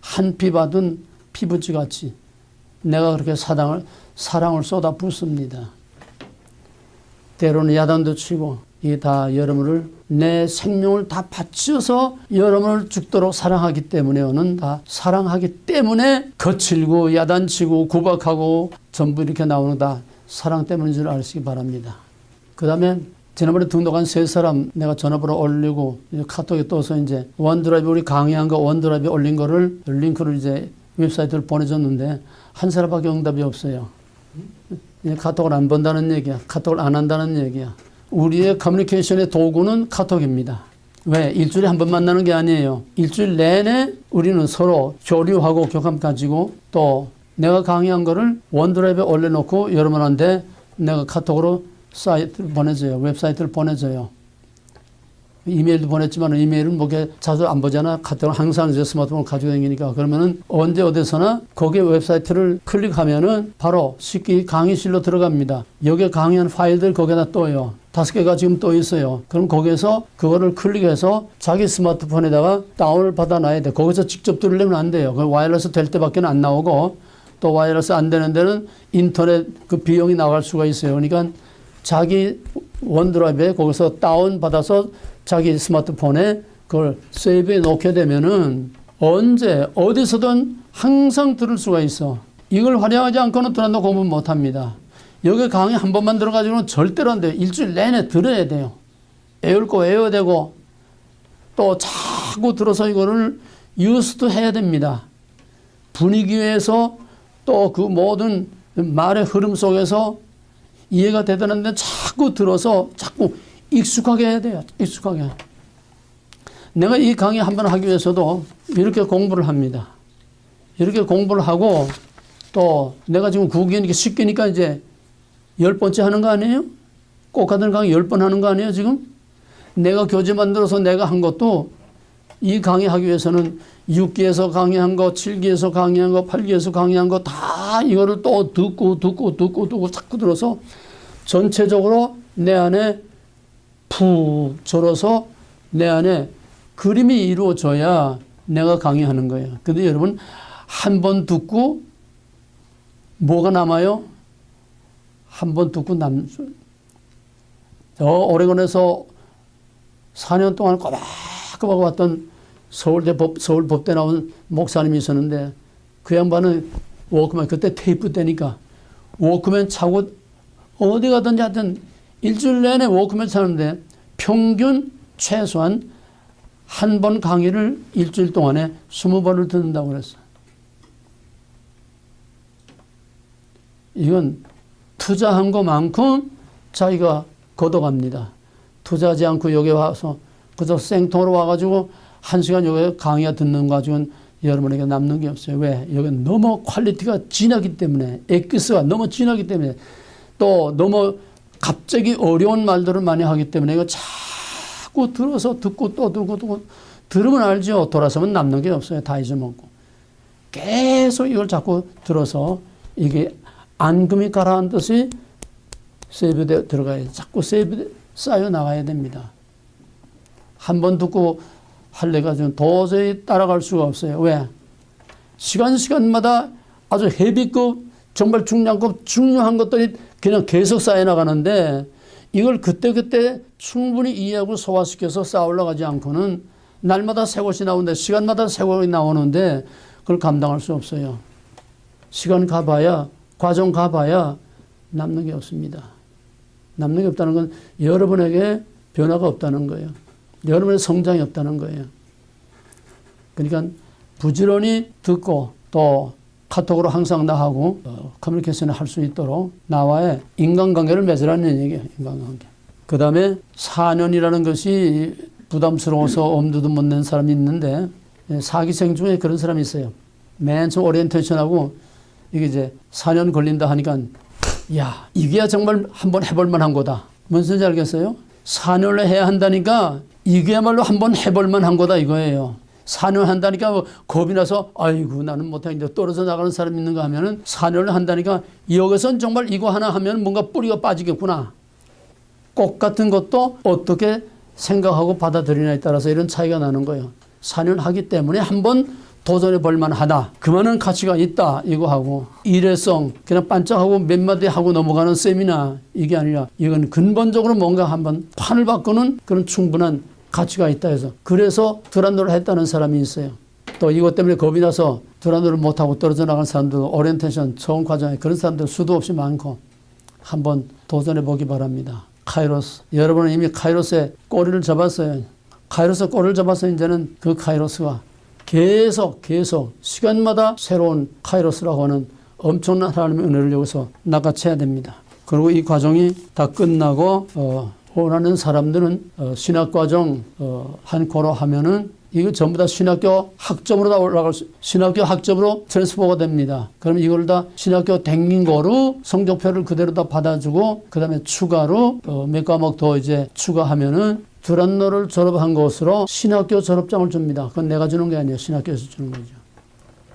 한 피 받은 피부치 같이 내가 그렇게 사랑을 쏟아 붓습니다. 때로는 야단도 치고 이게 다 여러분을 내 생명을 다 바쳐서 여러분을 죽도록 사랑하기 때문에는 다 사랑하기 때문에 거칠고 야단치고 구박하고 전부 이렇게 나오는 다 사랑 때문인 줄 아시기 바랍니다. 그 다음에 지난번에 등록한 세 사람 내가 전화번호 올리고 카톡에 떠서 이제 원드라이브 우리 강의한 거 원드라이브에 올린 거를 링크를 이제 웹사이트를 보내줬는데 한 사람밖에 응답이 없어요. 카톡을 안 본다는 얘기야. 카톡을 안 한다는 얘기야. 우리의 커뮤니케이션의 도구는 카톡입니다. 왜? 일주일에 한 번 만나는 게 아니에요. 일주일 내내 우리는 서로 교류하고 교감 가지고 또 내가 강의한 거를 원드라이브에 올려놓고 여러분한테 내가 카톡으로 사이트를 보내줘요. 웹사이트를 보내줘요. 이메일도 보냈지만 이메일은 뭐게 자주 안 보잖아. 카톡은 항상 이제 스마트폰을 가지고 다니니까. 그러면은 언제 어디서나 거기에 웹사이트를 클릭하면은 바로 쉽게 강의실로 들어갑니다. 여기에 강의한 파일들 거기에다 떠요. 5개가 지금 떠 있어요. 그럼 거기에서 그거를 클릭해서 자기 스마트폰에다가 다운을 받아놔야 돼. 거기서 직접 들으려면 안 돼요. 그 와이어러스 될 때밖에 안 나오고 또 와이어러스 안 되는 데는 인터넷 그 비용이 나갈 수가 있어요. 그러니까 자기 원드라이브에 거기서 다운 받아서 자기 스마트폰에 그걸 세이브해 놓게 되면은 언제 어디서든 항상 들을 수가 있어. 이걸 활용하지 않고는 들어도 공부 못 합니다. 여기 강의 한 번만 들어가지고는 절대로 안 돼요. 일주일 내내 들어야 돼요. 외울 거 외워야 되고 또 자꾸 들어서 이거를 유스도 해야 됩니다. 분위기에서 또 그 모든 말의 흐름 속에서 이해가 되더는데 자꾸 들어서 자꾸 익숙하게 해야 돼요. 익숙하게. 내가 이 강의 한 번 하기 위해서도 이렇게 공부를 합니다. 이렇게 공부를 하고 또 내가 지금 9기니까 10기니까 이제 10번째 하는 거 아니에요? 꼭 같은 강의 10번 하는 거 아니에요 지금? 내가 교재 만들어서 내가 한 것도 이 강의하기 위해서는 6기에서 강의한 거, 7기에서 강의한 거, 8기에서 강의한 거 다 이거를 또 듣고 자꾸 들어서 전체적으로 내 안에 푹 절어서 내 안에 그림이 이루어져야 내가 강의하는 거예요. 근데 여러분 한 번 듣고 뭐가 남아요? 한 번 듣고 저 오레곤에서 4년 동안 꼬박꼬박 왔던 서울법대 나온 목사님이 있었는데 그 양반은 워크맨 그때 테이프 때니까 워크맨 차고 어디 가든지 하여튼 일주일 내내 워크맨 차는데 평균 최소한 한 번 강의를 일주일 동안에 20번을 듣는다고 그랬어요. 이건 투자한 것만큼 자기가 걷어갑니다. 투자하지 않고 여기 와서 그저 생통으로 와가지고 1시간 여기 강의 듣는 거 가지고는 여러분에게 남는 게 없어요. 왜? 여기는 너무 퀄리티가 진하기 때문에, 엑기스가 너무 진하기 때문에, 또 너무 갑자기 어려운 말들을 많이 하기 때문에 이거 자꾸 들어서 듣고 또 듣고 들으면 알죠. 돌아서면 남는 게 없어요. 다 잊어먹고. 계속 이걸 자꾸 들어서 이게 앙금이 가라앉듯이 세이브되어 들어가야 자꾸 세이브 쌓여 나가야 됩니다. 한 번 듣고 할래가 좀 도저히 따라갈 수가 없어요. 왜? 시간마다 아주 헤비급 정말 중량급 중요한 것들이 그냥 계속 쌓여 나가는데 이걸 그때그때 충분히 이해하고 소화시켜서 쌓아 올라가지 않고는 날마다 새 것이 나오는데 시간마다 새 것이 나오는데 그걸 감당할 수 없어요. 시간 가봐야 과정 가봐야 남는 게 없습니다. 남는 게 없다는 건 여러분에게 변화가 없다는 거예요. 여러분의 성장이 없다는 거예요. 그러니까 부지런히 듣고 또 카톡으로 항상 나하고 커뮤니케이션을 할 수 있도록 나와의 인간관계를 맺으라는 얘기예요. 인간관계. 그 다음에 4년이라는 것이 부담스러워서 엄두도 못 낸 사람이 있는데 사기생 중에 그런 사람이 있어요. 맨 처음 오리엔테이션하고 이게 이제 4년 걸린다 하니까 야 이게야 정말 한번 해볼 만한 거다. 뭔 소리인지 알겠어요? 4년을 해야 한다니까 이게야말로 한번 해볼 만한 거다 이거예요. 4년 한다니까 겁이 나서 아이고 나는 못하겠는데 떨어져 나가는 사람이 있는가 하면은 4년을 한다니까 여기선 정말 이거 하나 하면 뭔가 뿌리가 빠지겠구나. 꽃 같은 것도 어떻게 생각하고 받아들이냐에 따라서 이런 차이가 나는 거예요. 4년 하기 때문에 한번 도전해 볼 만하다. 그만한 가치가 있다. 이거 하고 일회성 그냥 반짝하고 몇 마디 하고 넘어가는 세미나 이게 아니라 이건 근본적으로 뭔가 한번 판을 바꾸는 그런 충분한 가치가 있다 해서 그래서 드란노를 했다는 사람이 있어요. 또 이것 때문에 겁이 나서 드란노를 못하고 떨어져 나간 사람도 오리엔테이션 처음 과정에 그런 사람들 수도 없이 많고 한번 도전해 보기 바랍니다. 카이로스. 여러분은 이미 카이로스에 꼬리를 잡았어요. 카이로스 꼬리를 잡아서 이제는 그 카이로스가 계속 시간마다 새로운 카이로스라고 하는 엄청난 하나님의 은혜를 여기서 낚아채야 됩니다. 그리고 이 과정이 다 끝나고 원하는 사람들은 신학과정 한 코로 하면은 이거 전부 다 신학교 학점으로 다 올라갈 수, 신학교 학점으로 트랜스퍼가 됩니다. 그럼 이걸 다 신학교 댕긴 거로 성적표를 그대로 다 받아주고 그 다음에 추가로 몇 과목 더 이제 추가하면은 드란노를 졸업한 것으로 신학교 졸업장을 줍니다. 그건 내가 주는 게 아니에요. 신학교에서 주는 거죠.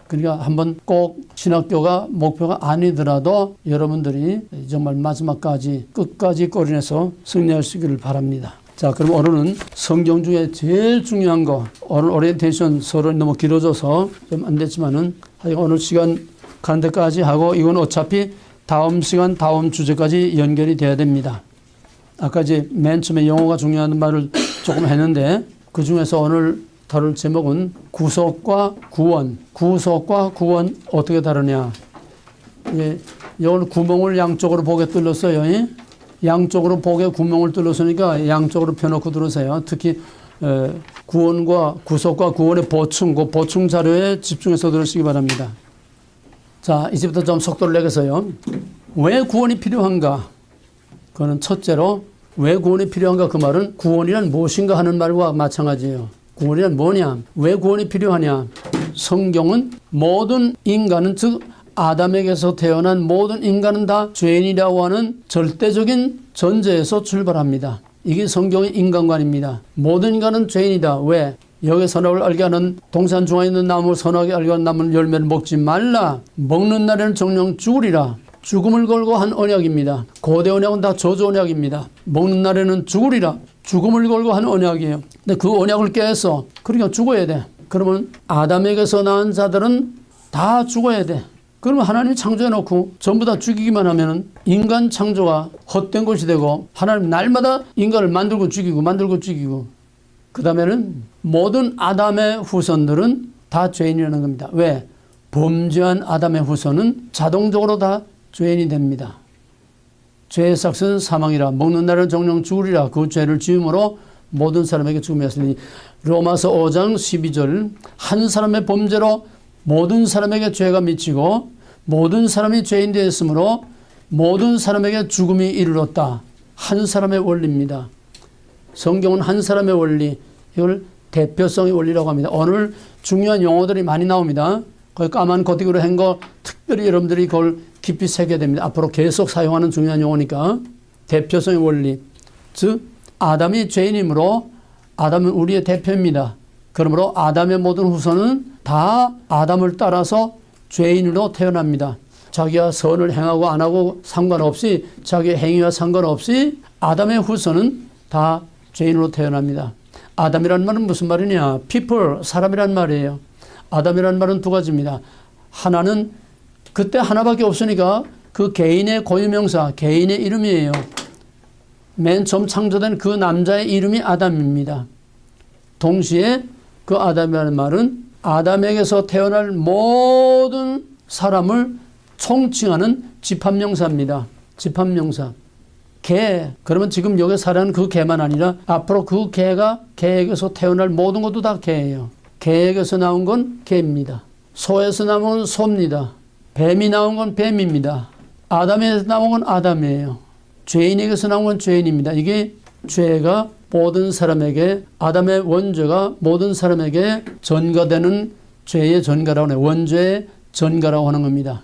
그러니까 한번 꼭 신학교가 목표가 아니더라도 여러분들이 정말 마지막까지 끝까지 꼬리내서 승리하시기를 바랍니다. 자, 그럼 오늘은 성경 중에 제일 중요한 거, 오늘 오리엔테이션 서론이 너무 길어져서 좀 안 됐지만은 오늘 시간 가는 데까지 하고 이건 어차피 다음 시간 다음 주제까지 연결이 돼야 됩니다. 아까 이제 맨 처음에 영어가 중요한 말을 조금 했는데 그 중에서 오늘 다룰 제목은 구속과 구원. 구속과 구원 어떻게 다르냐. 예, 이걸 구멍을 양쪽으로 보게 뚫렸어요. 양쪽으로 보게 구멍을 뚫렸으니까 양쪽으로 펴놓고 들으세요. 특히 구원과 구속과 구원의 보충, 그 보충 자료에 집중해서 들으시기 바랍니다. 자, 이제부터 좀 속도를 내겠어요. 왜 구원이 필요한가? 그거는 첫째로 왜 구원이 필요한가 그 말은 구원이란 무엇인가 하는 말과 마찬가지예요. 구원이란 뭐냐? 왜 구원이 필요하냐? 성경은 모든 인간은 즉 아담에게서 태어난 모든 인간은 다 죄인이라고 하는 절대적인 전제에서 출발합니다. 이게 성경의 인간관입니다. 모든 인간은 죄인이다. 왜? 여기 선악을 알게 하는 동산 중앙에 있는 나무 선악을 알게 하는 나무 열매를 먹지 말라. 먹는 날에는 정령 죽으리라. 죽음을 걸고 한 언약입니다. 고대 언약은 다 저주 언약입니다. 먹는 날에는 죽으리라. 죽음을 걸고 한 언약이에요. 근데 그 언약을 깨서 그러니까 죽어야 돼. 그러면 아담에게서 낳은 자들은 다 죽어야 돼. 그러면 하나님이 창조해놓고 전부 다 죽이기만 하면 인간 창조가 헛된 것이 되고 하나님 날마다 인간을 만들고 죽이고 그 다음에는 모든 아담의 후손들은 다 죄인이라는 겁니다. 왜? 범죄한 아담의 후손은 자동적으로 다 죄인이 됩니다. 죄의 삭은 사망이라 먹는 날은 정령 죽으리라. 그 죄를 지음으로 모든 사람에게 죽음이었으니 로마서 5장 12절 한 사람의 범죄로 모든 사람에게 죄가 미치고 모든 사람이 죄인 되었으므로 모든 사람에게 죽음이 이르렀다. 한 사람의 원리입니다. 성경은 한 사람의 원리, 이걸 대표성의 원리라고 합니다. 오늘 중요한 용어들이 많이 나옵니다. 거기 까만 고딕으로 한 거 특별히 여러분들이 그걸 깊이 새겨야 됩니다. 앞으로 계속 사용하는 중요한 용어니까. 대표성의 원리. 즉 아담이 죄인이므로 아담은 우리의 대표입니다. 그러므로 아담의 모든 후손은 다 아담을 따라서 죄인으로 태어납니다. 자기가 선을 행하고 안 하고 상관없이 자기의 행위와 상관없이 아담의 후손은 다 죄인으로 태어납니다. 아담이라는 말은 무슨 말이냐? people, 사람이란 말이에요. 아담이라는 말은 두 가지입니다. 하나는 그때 하나밖에 없으니까 그 개인의 고유명사, 개인의 이름이에요. 맨 처음 창조된 그 남자의 이름이 아담입니다. 동시에 그 아담이라는 말은 아담에게서 태어날 모든 사람을 총칭하는 집합명사입니다. 집합명사. 개. 그러면 지금 여기 살아는 그 개만 아니라 앞으로 그 개가 개에게서 태어날 모든 것도 다 개예요. 개에게서 나온 건 개입니다. 소에서 나온 건 소입니다. 뱀이 나온 건 뱀입니다. 아담에서 나온 건 아담이에요. 죄인에게서 나온 건 죄인입니다. 이게 죄가 모든 사람에게 아담의 원죄가 모든 사람에게 전가되는 죄의 전가라고 해요. 원죄의 전가라고 하는 겁니다.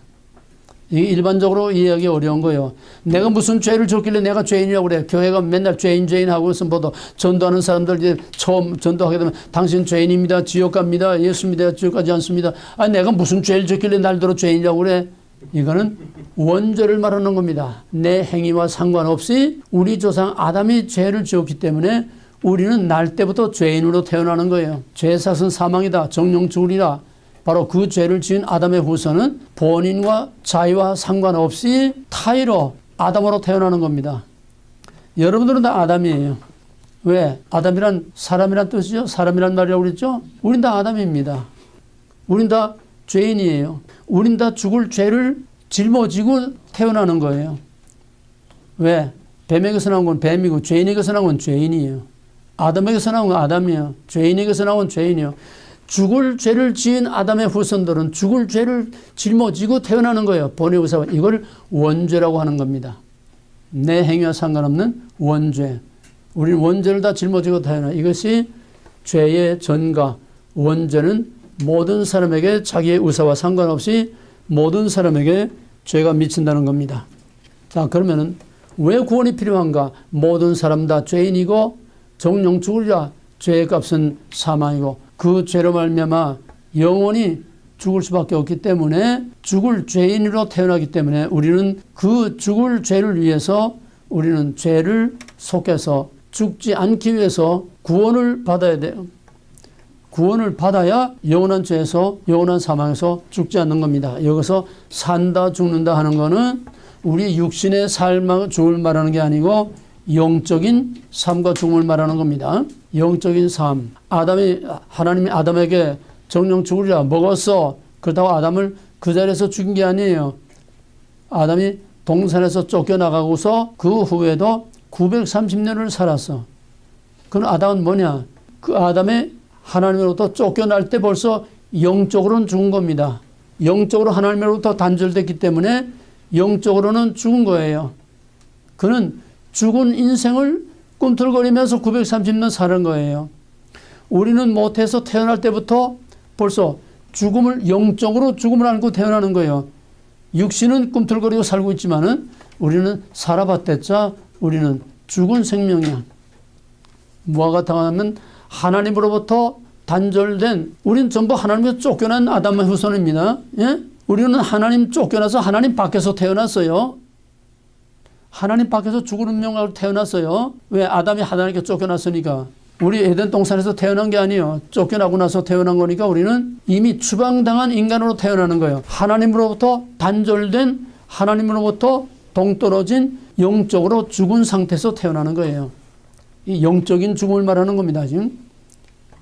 이게 일반적으로 이해하기 어려운 거예요. 내가 무슨 죄를 졌길래 내가 죄인이라고 그래. 교회가 맨날 죄인 하고 있으면 보도 전도하는 사람들 이제 처음 전도하게 되면 당신 죄인입니다. 지옥 갑니다. 예수 믿어야 지옥 가지 않습니다. 아니 내가 무슨 죄를 졌길래 날더러 죄인이라고 그래. 이거는 원죄를 말하는 겁니다. 내 행위와 상관없이 우리 조상 아담이 죄를 지었기 때문에 우리는 날 때부터 죄인으로 태어나는 거예요. 죄 삭은 사망이다. 정령 죽으리라. 바로 그 죄를 지은 아담의 후손은 본인과 자의와 상관없이 타의로 아담으로 태어나는 겁니다. 여러분들은 다 아담이에요. 왜? 아담이란 사람이란 뜻이죠. 사람이란 말이라고 그랬죠. 우린 다 아담입니다. 우린 다 죄인이에요. 우린 다 죽을 죄를 짊어지고 태어나는 거예요. 왜? 뱀에게서 나온 건 뱀이고 죄인에게서 나온 건 죄인이에요. 아담에게서 나온 건 아담이에요. 죄인에게서 나온 건 죄인이에요. 죽을 죄를 지은 아담의 후손들은 죽을 죄를 짊어지고 태어나는 거예요. 본의 의사. 이걸 원죄라고 하는 겁니다. 내 행위와 상관없는 원죄. 우리는 원죄를 다 짊어지고 태어나. 이것이 죄의 전가. 원죄는 모든 사람에게 자기의 의사와 상관없이 모든 사람에게 죄가 미친다는 겁니다. 자, 그러면은 왜 구원이 필요한가? 모든 사람 다 죄인이고 정령 죽으리라. 죄의 값은 사망이고 그 죄로 말미암아 영원히 죽을 수밖에 없기 때문에 죽을 죄인으로 태어나기 때문에 우리는 그 죽을 죄를 위해서 우리는 죄를 속해서 죽지 않기 위해서 구원을 받아야 돼요. 구원을 받아야 영원한 죄에서 영원한 사망에서 죽지 않는 겁니다. 여기서 산다 죽는다 하는 거는 우리 육신의 삶과 죽음을 말하는 게 아니고 영적인 삶과 죽음을 말하는 겁니다. 영적인 삶. 하나님이 아담에게 정령 죽으리라 먹었어. 그렇다고 아담을 그 자리에서 죽인 게 아니에요. 아담이 동산에서 쫓겨나가고서 그 후에도 930년을 살았어. 그럼 아담은 뭐냐? 그 아담의 하나님으로부터 쫓겨날 때 벌써 영적으로는 죽은 겁니다. 영적으로 하나님으로부터 단절됐기 때문에 영적으로는 죽은 거예요. 그는 죽은 인생을 꿈틀거리면서 930년 사는 거예요. 우리는 못해서 태어날 때부터 벌써 영적으로 죽음을 안고 태어나는 거예요. 육신은 꿈틀거리고 살고 있지만은 우리는 살아봤댔자 우리는 죽은 생명이야. 뭐와 같아 하면 하나님으로부터 단절된, 우리는 전부 하나님에서 쫓겨난 아담의 후손입니다. 예? 우리는 하나님 쫓겨나서 하나님 밖에서 태어났어요. 하나님 밖에서 죽은 운명으로 태어났어요. 왜? 아담이 하나님께 쫓겨났으니까. 우리 에덴 동산에서 태어난 게 아니에요. 쫓겨나고 나서 태어난 거니까 우리는 이미 추방당한 인간으로 태어나는 거예요. 하나님으로부터 단절된, 하나님으로부터 동떨어진 영적으로 죽은 상태에서 태어나는 거예요. 이 영적인 죽음을 말하는 겁니다, 지금.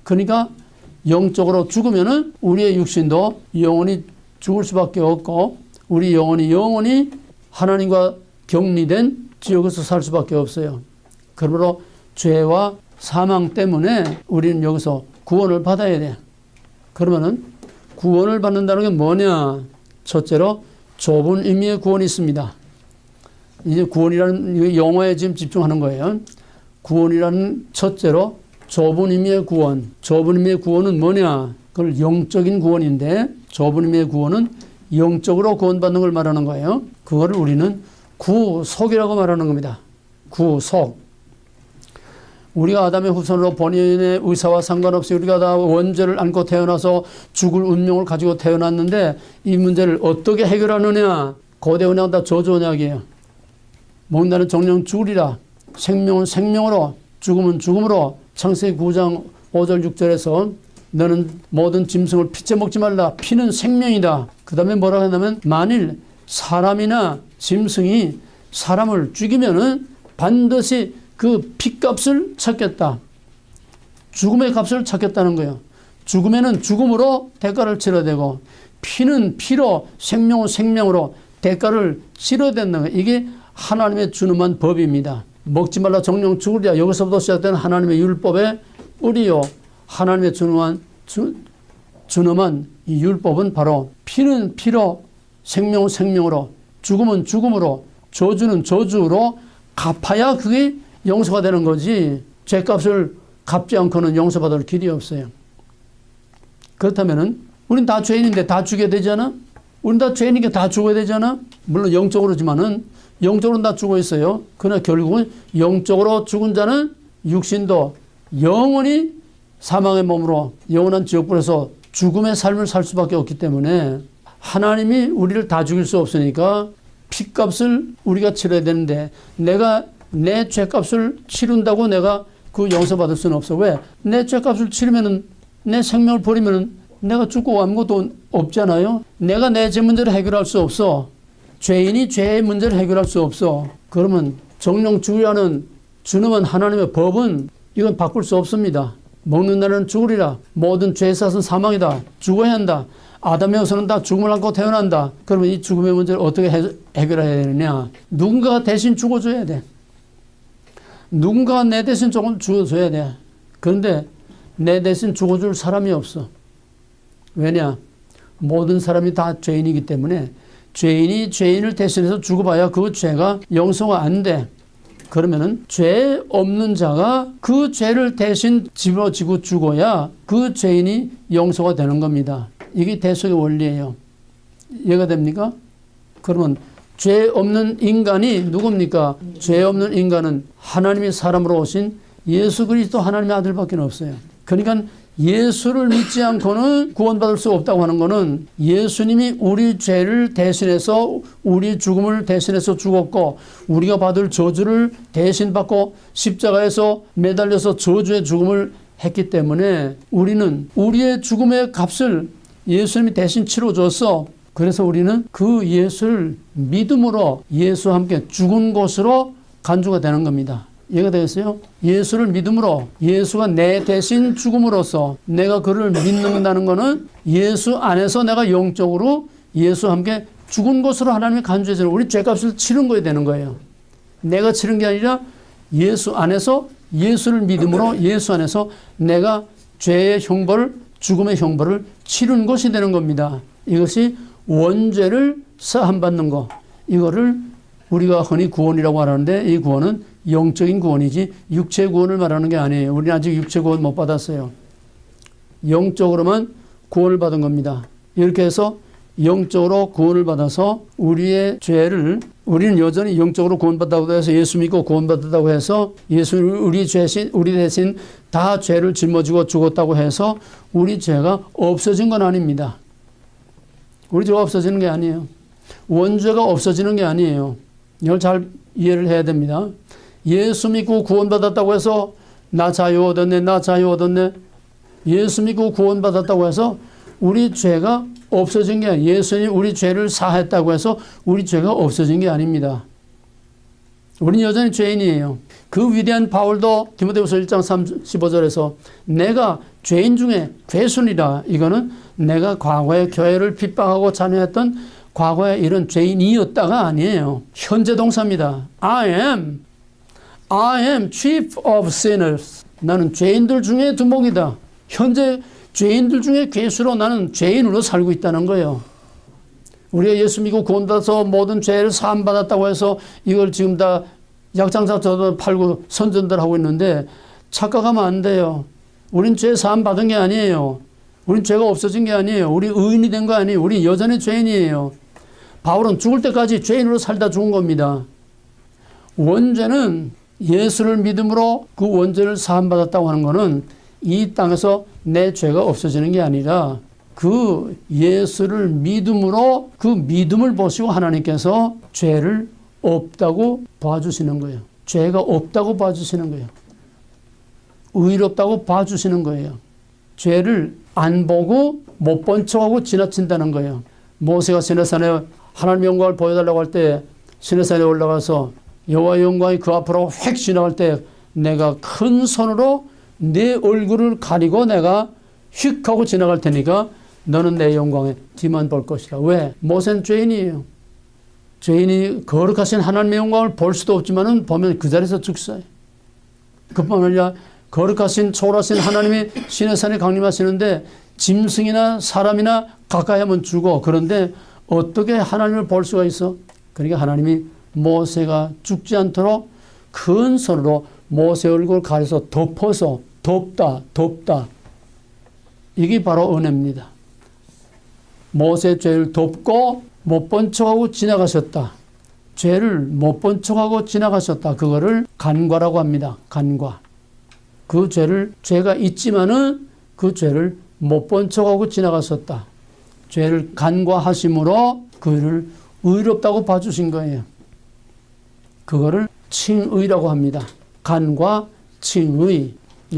그러니까 영적으로 죽으면은 우리의 육신도 영원히 죽을 수밖에 없고 우리 영원히 하나님과 격리된 지옥에서 살 수밖에 없어요. 그러므로 죄와 사망 때문에 우리는 여기서 구원을 받아야 돼. 그러면은 구원을 받는다는 게 뭐냐? 첫째로 좁은 의미의 구원이 있습니다. 이제 구원이라는 영어에 지금 집중하는 거예요. 구원이라는 첫째로 좁은 의미의 구원. 좁은 의미의 구원은 뭐냐? 그걸 영적인 구원인데 저부님의 구원은 영적으로 구원받는 걸 말하는 거예요. 그거를 우리는 구속이라고 말하는 겁니다. 구속. 우리가 아담의 후손으로 본인의 의사와 상관없이 우리가 다 원죄를 안고 태어나서 죽을 운명을 가지고 태어났는데 이 문제를 어떻게 해결하느냐. 고대 언약 다 저주 언약이에요. 먹는다는 정령 죽으리라. 생명은 생명으로 죽음은 죽음으로. 창세기 9장 5절 6절에서 너는 모든 짐승을 피째 먹지 말라. 피는 생명이다. 그 다음에 뭐라고 했냐면 만일 사람이나 짐승이 사람을 죽이면은 반드시 그 피값을 찾겠다. 죽음의 값을 찾겠다는 거예요. 죽음에는 죽음으로 대가를 치러야 되고 피는 피로 생명은 생명으로 대가를 치러야 된다는 거예요. 이게 하나님의 준엄한 법입니다. 먹지 말라 정령 죽으리라. 여기서부터 시작된 하나님의 율법의 뿌리요. 하나님의 준엄한 이 율법은 바로 피는 피로 생명은 생명으로 죽음은 죽음으로 저주는 저주로 갚아야 그게 용서가 되는 거지 죄값을 갚지 않고는 용서받을 길이 없어요. 그렇다면은 우린 다 죄인인데 다 죽여야 되잖아. 우린 다 죄인이니까 다 죽어야 되잖아. 물론 영적으로지만은 영적으로는 다 죽어 있어요. 그러나 결국은 영적으로 죽은 자는 육신도 영원히 사망의 몸으로 영원한 지옥불에서 죽음의 삶을 살 수밖에 없기 때문에 하나님이 우리를 다 죽일 수 없으니까 피값을 우리가 치러야 되는데 내가 내 죄값을 치른다고 내가 그 용서받을 수는 없어. 왜? 내 죄값을 치르면은 내 생명을 버리면은 내가 죽고 아무것도 없잖아요. 내가 내 죄 문제를 해결할 수 없어. 죄인이 죄의 문제를 해결할 수 없어. 그러면 정령 죽으라는 준엄한 하나님의 법은 이건 바꿀 수 없습니다. 먹는 날은 죽으리라. 모든 죄의 삭은 사망이다. 죽어야 한다. 아담의 후손은 다 죽음을 안고 태어난다. 그러면 이 죽음의 문제를 어떻게 해결해야 되느냐. 누군가가 대신 죽어줘야 돼. 누군가가 내 대신 조금 죽어줘야 돼. 그런데 내 대신 죽어줄 사람이 없어. 왜냐? 모든 사람이 다 죄인이기 때문에 죄인이 죄인을 대신해서 죽어봐야 그 죄가 용서가 안 돼. 그러면은 죄 없는 자가 그 죄를 대신 짊어지고 죽어야 그 죄인이 용서가 되는 겁니다. 이게 대속의 원리예요. 이해가 됩니까? 그러면 죄 없는 인간이 누굽니까? 죄 없는 인간은 하나님이 사람으로 오신 예수 그리스도 하나님의 아들밖에 없어요. 그러니까 예수를 믿지 않고는 구원받을 수 없다고 하는 것은 예수님이 우리 죄를 대신해서 우리 죽음을 대신해서 죽었고 우리가 받을 저주를 대신 받고 십자가에서 매달려서 저주의 죽음을 했기 때문에 우리는 우리의 죽음의 값을 예수님이 대신 치러줬어. 그래서 우리는 그 예수를 믿음으로 예수와 함께 죽은 곳으로 간주가 되는 겁니다. 이해가 되겠어요? 예수를 믿음으로 예수가 내 대신 죽음으로써 내가 그를 믿는다는 것은 예수 안에서 내가 영적으로 예수와 함께 죽은 것으로 하나님이 간주해서 우리 죄값을 치른 거야 되는 거예요. 내가 치른 게 아니라 예수 안에서 예수를 믿음으로 예수 안에서 내가 죄의 형벌, 죽음의 형벌을 치른 것이 되는 겁니다. 이것이 원죄를 사함받는 것. 이거를 우리가 흔히 구원이라고 하는데 이 구원은 영적인 구원이지 육체 구원을 말하는 게 아니에요. 우리는 아직 육체 구원 못 받았어요. 영적으로만 구원을 받은 겁니다. 이렇게 해서 영적으로 구원을 받아서 우리의 죄를 우리는 여전히 영적으로 구원받았다고 해서 예수 믿고 구원받았다고 해서 예수는 우리 대신 다 죄를 짊어지고 죽었다고 해서 우리 죄가 없어진 건 아닙니다. 우리 죄가 없어지는 게 아니에요. 원죄가 없어지는 게 아니에요. 이걸 잘 이해를 해야 됩니다. 예수 믿고 구원받았다고 해서 나 자유 얻었네, 나 자유 얻었네. 예수 믿고 구원받았다고 해서 우리 죄가 없어진 게 아니에요. 예수님 우리 죄를 사했다고 해서 우리 죄가 없어진 게 아닙니다. 우리는 여전히 죄인이에요. 그 위대한 바울도 디모데후서 1장 15절에서 내가 죄인 중에 괴순이라. 이거는 내가 과거에 교회를 핍박하고 잔해했던 과거에 이런 죄인이었다가 아니에요. 현재 동사입니다. I am chief of sinners. 나는 죄인들 중에 두목이다. 현재 죄인들 중에 괴수로 나는 죄인으로 살고 있다는 거예요. 우리가 예수 믿고 구원받아서 모든 죄를 사함받았다고 해서 이걸 지금 다 약장사처럼 팔고 선전들 하고 있는데 착각하면 안 돼요. 우린 죄 사함받은 게 아니에요. 우린 죄가 없어진 게 아니에요. 우리 의인이 된 거 아니에요. 우리 여전히 죄인이에요. 바울은 죽을 때까지 죄인으로 살다 죽은 겁니다. 원죄는 예수를 믿음으로 그 원죄를 사함받았다고 하는 것은 이 땅에서 내 죄가 없어지는 게 아니라 그 예수를 믿음으로 그 믿음을 보시고 하나님께서 죄를 없다고 봐주시는 거예요. 죄가 없다고 봐주시는 거예요. 의롭다고 봐주시는 거예요. 죄를 안 보고 못 본 척하고 지나친다는 거예요. 모세가 시내산에 하나님의 영광을 보여달라고 할 때 시내산에 올라가서 여호와의 영광이 그 앞으로 휙 지나갈 때 내가 큰 손으로 내 얼굴을 가리고 내가 휙 하고 지나갈 테니까 너는 내 영광에 뒤만 볼 것이라. 왜? 모세는 죄인이에요. 죄인이 거룩하신 하나님의 영광을 볼 수도 없지만은 보면 그 자리에서 죽어요. 그뿐만 아니라 거룩하신 초월하신 하나님이 시내산에 강림하시는데 짐승이나 사람이나 가까이 하면 죽어. 그런데 어떻게 하나님을 볼 수가 있어? 그러니까 하나님이 모세가 죽지 않도록 큰 손으로 모세 얼굴을 가려서 덮어서 덮다. 이게 바로 은혜입니다. 모세의 죄를 덮고 못 본 척하고 지나가셨다. 죄를 못 본 척하고 지나가셨다. 그거를 간과라고 합니다. 간과. 그 죄를 죄가 있지만은 그 죄를 못 본 척하고 지나가셨다. 죄를 간과하심으로 그를 의롭다고 봐주신 거예요. 그거를 칭의라고 합니다. 간과 칭의.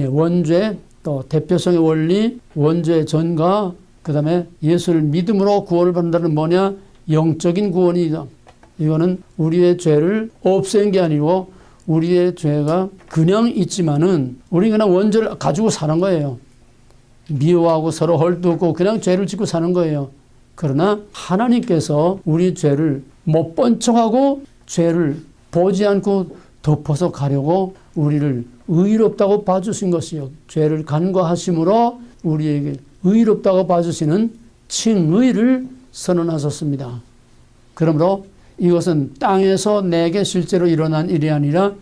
원죄 또 대표성의 원리, 원죄의 전가, 그 다음에 예수를 믿음으로 구원을 받는다는 뭐냐? 영적인 구원이다. 이거는 우리의 죄를 없앤 게 아니고 우리의 죄가 그냥 있지만은 우리 그냥 원죄를 가지고 사는 거예요. 미워하고 서로 헐뜯고 그냥 죄를 짓고 사는 거예요. 그러나 하나님께서 우리 죄를 못 본 척하고 죄를 보지 않고 덮어서 가려고 우리를 의롭다고 봐주신 것이요. 죄를 간과하심으로 우리에게 의롭다고 봐주시는 칭의를 선언하셨습니다. 그러므로 이것은 땅에서 내게 실제로 일어난 일이 아니라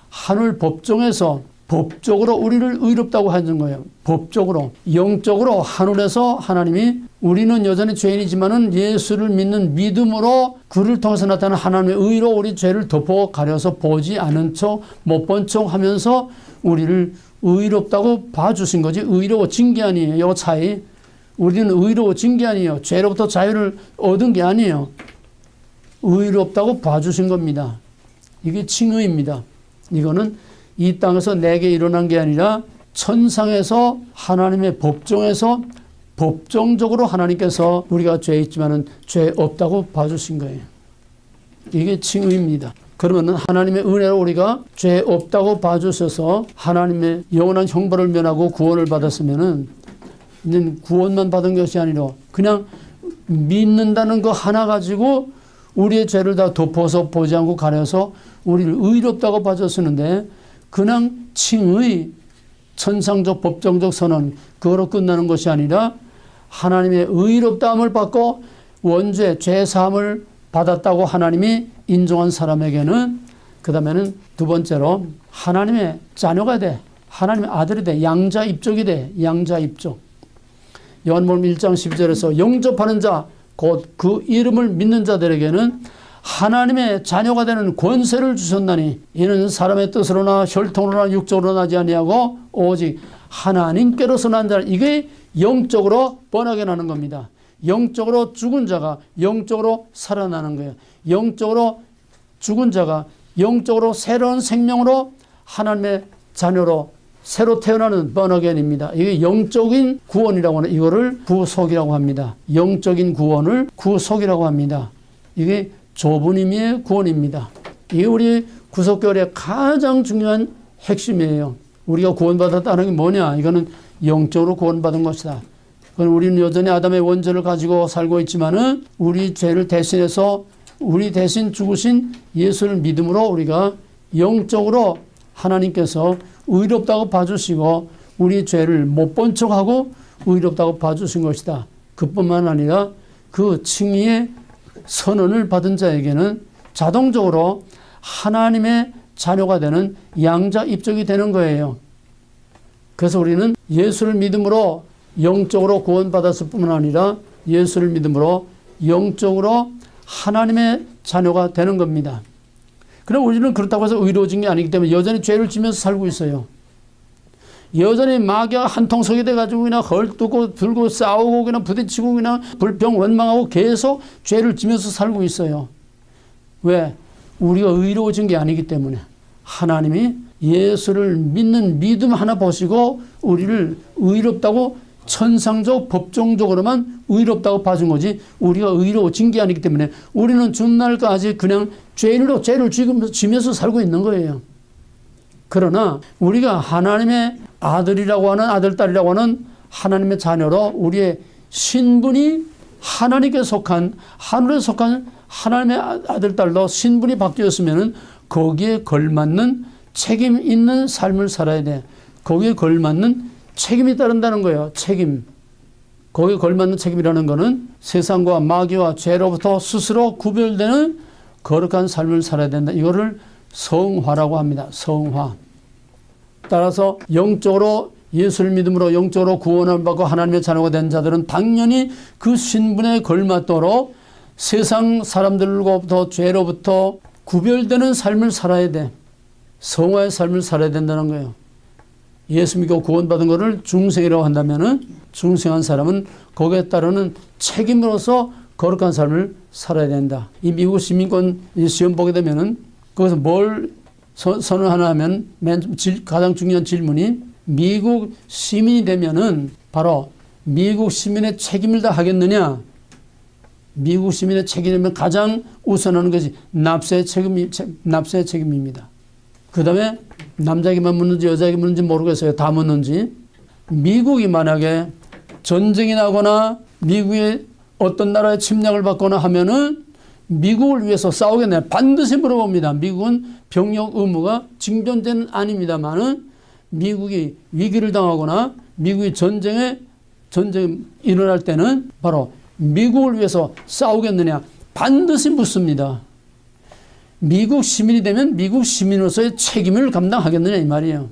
하늘 법정에서 법적으로 우리를 의롭다고 하는 거예요. 법적으로, 영적으로 하늘에서 하나님이 우리는 여전히 죄인이지만은 예수를 믿는 믿음으로 그를 통해서 나타나는 하나님의 의로 우리 죄를 덮어 가려서 보지 않은 척, 못 본 척 하면서 우리를 의롭다고 봐주신 거지 의로워진 게 아니에요. 이 차이. 우리는 의로워진 게 아니에요. 죄로부터 자유를 얻은 게 아니에요. 의롭다고 봐주신 겁니다. 이게 칭의입니다. 이거는 이 땅에서 내게 일어난 게 아니라 천상에서 하나님의 법정에서 법정적으로 하나님께서 우리가 죄 있지만은 죄 없다고 봐주신 거예요. 이게 칭의입니다. 그러면 하나님의 은혜로 우리가 죄 없다고 봐주셔서 하나님의 영원한 형벌을 면하고 구원을 받았으면은 이제 구원만 받은 것이 아니라 그냥 믿는다는 거 하나 가지고 우리의 죄를 다 덮어서 보지 않고 가려서 우리를 의롭다고 봐줬었는데 그냥 칭의, 천상적 법정적 선언 그거로 끝나는 것이 아니라 하나님의 의롭다함을 받고 원죄, 죄사함을 받았다고 하나님이 인정한 사람에게는 그 다음에는 두 번째로 하나님의 자녀가 돼. 하나님의 아들이 돼. 양자 입족이 돼. 양자 입족. 요한복음 1장 12절에서 영접하는 자, 곧 그 이름을 믿는 자들에게는 하나님의 자녀가 되는 권세를 주셨나니 이는 사람의 뜻으로나 혈통으로나 육적으로 나지 아니하고 오직 하나님께로서 난 자. 이게 영적으로 번하게 나는 겁니다. 영적으로 죽은 자가 영적으로 살아나는 거예요. 영적으로 죽은 자가 영적으로 새로운 생명으로 하나님의 자녀로 새로 태어나는 번어겐입니다. 이게 영적인 구원이라고 하는 이거를 구속이라고 합니다. 영적인 구원을 구속이라고 합니다. 이게 좁은 의미의 구원입니다. 이게 우리 구속교회의 가장 중요한 핵심이에요. 우리가 구원받았다는 게 뭐냐? 이거는 영적으로 구원받은 것이다. 그건 우리는 여전히 아담의 원죄를 가지고 살고 있지만은 우리 죄를 대신해서 우리 대신 죽으신 예수를 믿음으로 우리가 영적으로 하나님께서 의롭다고 봐주시고 우리 죄를 못 본 척하고 의롭다고 봐주신 것이다. 그뿐만 아니라 그 칭의의 선언을 받은 자에게는 자동적으로 하나님의 자녀가 되는 양자 입적이 되는 거예요. 그래서 우리는 예수를 믿음으로 영적으로 구원받았을 뿐만 아니라 예수를 믿음으로 영적으로 하나님의 자녀가 되는 겁니다. 그럼 우리는 그렇다고 해서 의로워진 게 아니기 때문에 여전히 죄를 지면서 살고 있어요. 여전히 마귀가 한통속이 돼가지고 그냥 헐뜯고 들고 싸우고 그냥 부딪히고 그냥 불평 원망하고 계속 죄를 지면서 살고 있어요. 왜? 우리가 의로워진 게 아니기 때문에. 하나님이 예수를 믿는 믿음 하나 보시고 우리를 의롭다고 천상적 법정적으로만 의롭다고 봐준 거지 우리가 의로워진 게 아니기 때문에 우리는 훗날까지 그냥 죄를 지면서 살고 있는 거예요. 그러나 우리가 하나님의 아들이라고 하는 아들, 딸이라고 하는 하나님의 자녀로 우리의 신분이 하나님께 속한 하늘에 속한 하나님의 아들, 딸로 신분이 바뀌었으면 거기에 걸맞는 책임 있는 삶을 살아야 돼. 거기에 걸맞는 책임이 따른다는 거예요. 책임. 거기에 걸맞는 책임이라는 거는 세상과 마귀와 죄로부터 스스로 구별되는 거룩한 삶을 살아야 된다. 이거를 성화라고 합니다. 성화. 따라서 영적으로 예수를 믿음으로 영적으로 구원을 받고 하나님의 자녀가 된 자들은 당연히 그 신분에 걸맞도록 세상 사람들로부터 죄로부터 구별되는 삶을 살아야 돼. 성화의 삶을 살아야 된다는 거예요. 예수 믿고 구원받은 것을 중생이라고 한다면은 중생한 사람은 거기에 따르는 책임으로서 거룩한 삶을 살아야 된다. 이 미국 시민권 시험 보게 되면은 거기서 뭘 선언하나 하면 가장 중요한 질문이 미국 시민이 되면은 바로 미국 시민의 책임을 다 하겠느냐? 미국 시민의 책임이면 가장 우선하는 것이 납세의 책임입니다. 그 다음에 남자에게만 묻는지 여자에게 묻는지 모르겠어요. 다 묻는지. 미국이 만약에 전쟁이 나거나 미국의 어떤 나라의 침략을 받거나 하면은 미국을 위해서 싸우겠네요. 반드시 물어봅니다. 미국은 병역 의무가 징존죄는 아닙니다만은 미국이 위기를 당하거나 미국이 전쟁이 일어날 때는 바로 미국을 위해서 싸우겠느냐 반드시 묻습니다. 미국 시민이 되면 미국 시민으로서의 책임을 감당하겠느냐 이 말이에요.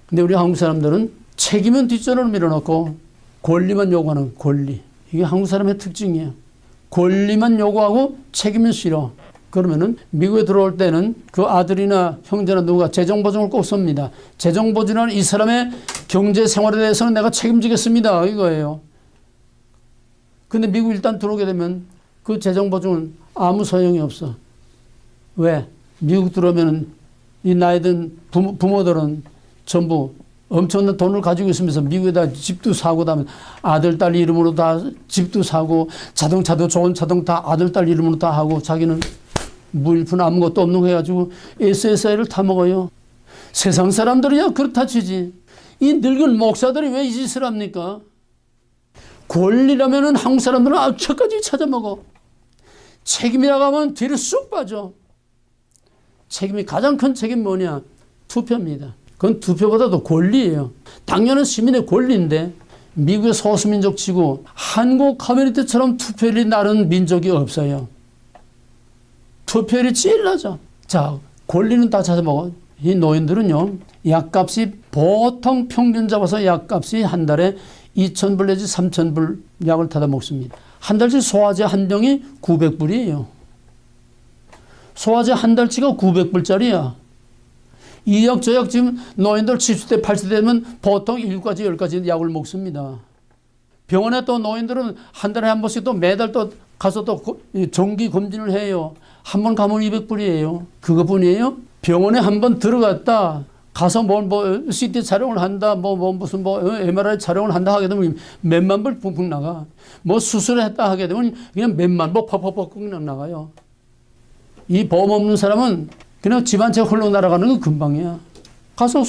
근데 우리 한국 사람들은 책임은 뒷전으로 밀어놓고 권리만 요구하는 권리. 이게 한국 사람의 특징이에요. 권리만 요구하고 책임은 싫어. 그러면은 미국에 들어올 때는 그 아들이나 형제나 누가 재정보증을 꼭 씁니다. 재정보증은 이 사람의 경제 생활에 대해서는 내가 책임지겠습니다. 이거예요. 근데 미국 일단 들어오게 되면 그 재정보증은 아무 소용이 없어. 왜? 미국 들어오면 이 나이 든 부모들은 전부 엄청난 돈을 가지고 있으면서 미국에다 집도 사고 다면 아들, 딸 이름으로 다 집도 사고 자동차도 좋은 자동 다 아들, 딸 이름으로 다 하고 자기는 무일푼 아무것도 없는 거 해가지고 SSI를 타먹어요. 세상 사람들이야 그렇다 치지. 이 늙은 목사들이 왜 이 짓을 합니까? 권리라면은 한국 사람들은 악착까지 찾아먹어. 책임이라고 하면 뒤를 쑥 빠져. 책임이 가장 큰 책임 뭐냐? 투표입니다. 그건 투표보다도 권리예요. 당연한 시민의 권리인데 미국의 소수민족 치고 한국 커뮤니티처럼 투표율이 낮은 민족이 없어요. 투표율이 제일 낮아. 자, 권리는 다 찾아먹어. 이 노인들은요. 약값이 보통 평균 잡아서 약값이 한 달에 2,000불 내지 3,000불 약을 타다 먹습니다. 한 달치 소화제 한 병이 900불이에요. 소화제 한 달치가 900불짜리야. 이 약, 저 약 지금 노인들 70대, 80대 되면 보통 7가지, 10가지 약을 먹습니다. 병원에 또 노인들은 한 달에 한 번씩 또 매달 또 가서 또 정기 검진을 해요. 한 번 가면 200불이에요. 그것뿐이에요? 병원에 한 번 들어갔다. 가서 뭐 CT 촬영을 한다. 무슨 MRI 촬영을 한다 하게 되면 몇만 불 붕붕 나가. 뭐 수술했다 하게 되면 그냥 몇만 불 퍽퍽퍽 그냥 나가요. 이 보험 없는 사람은 그냥 집 한 채 홀로 날아가는 건 금방이야. 가서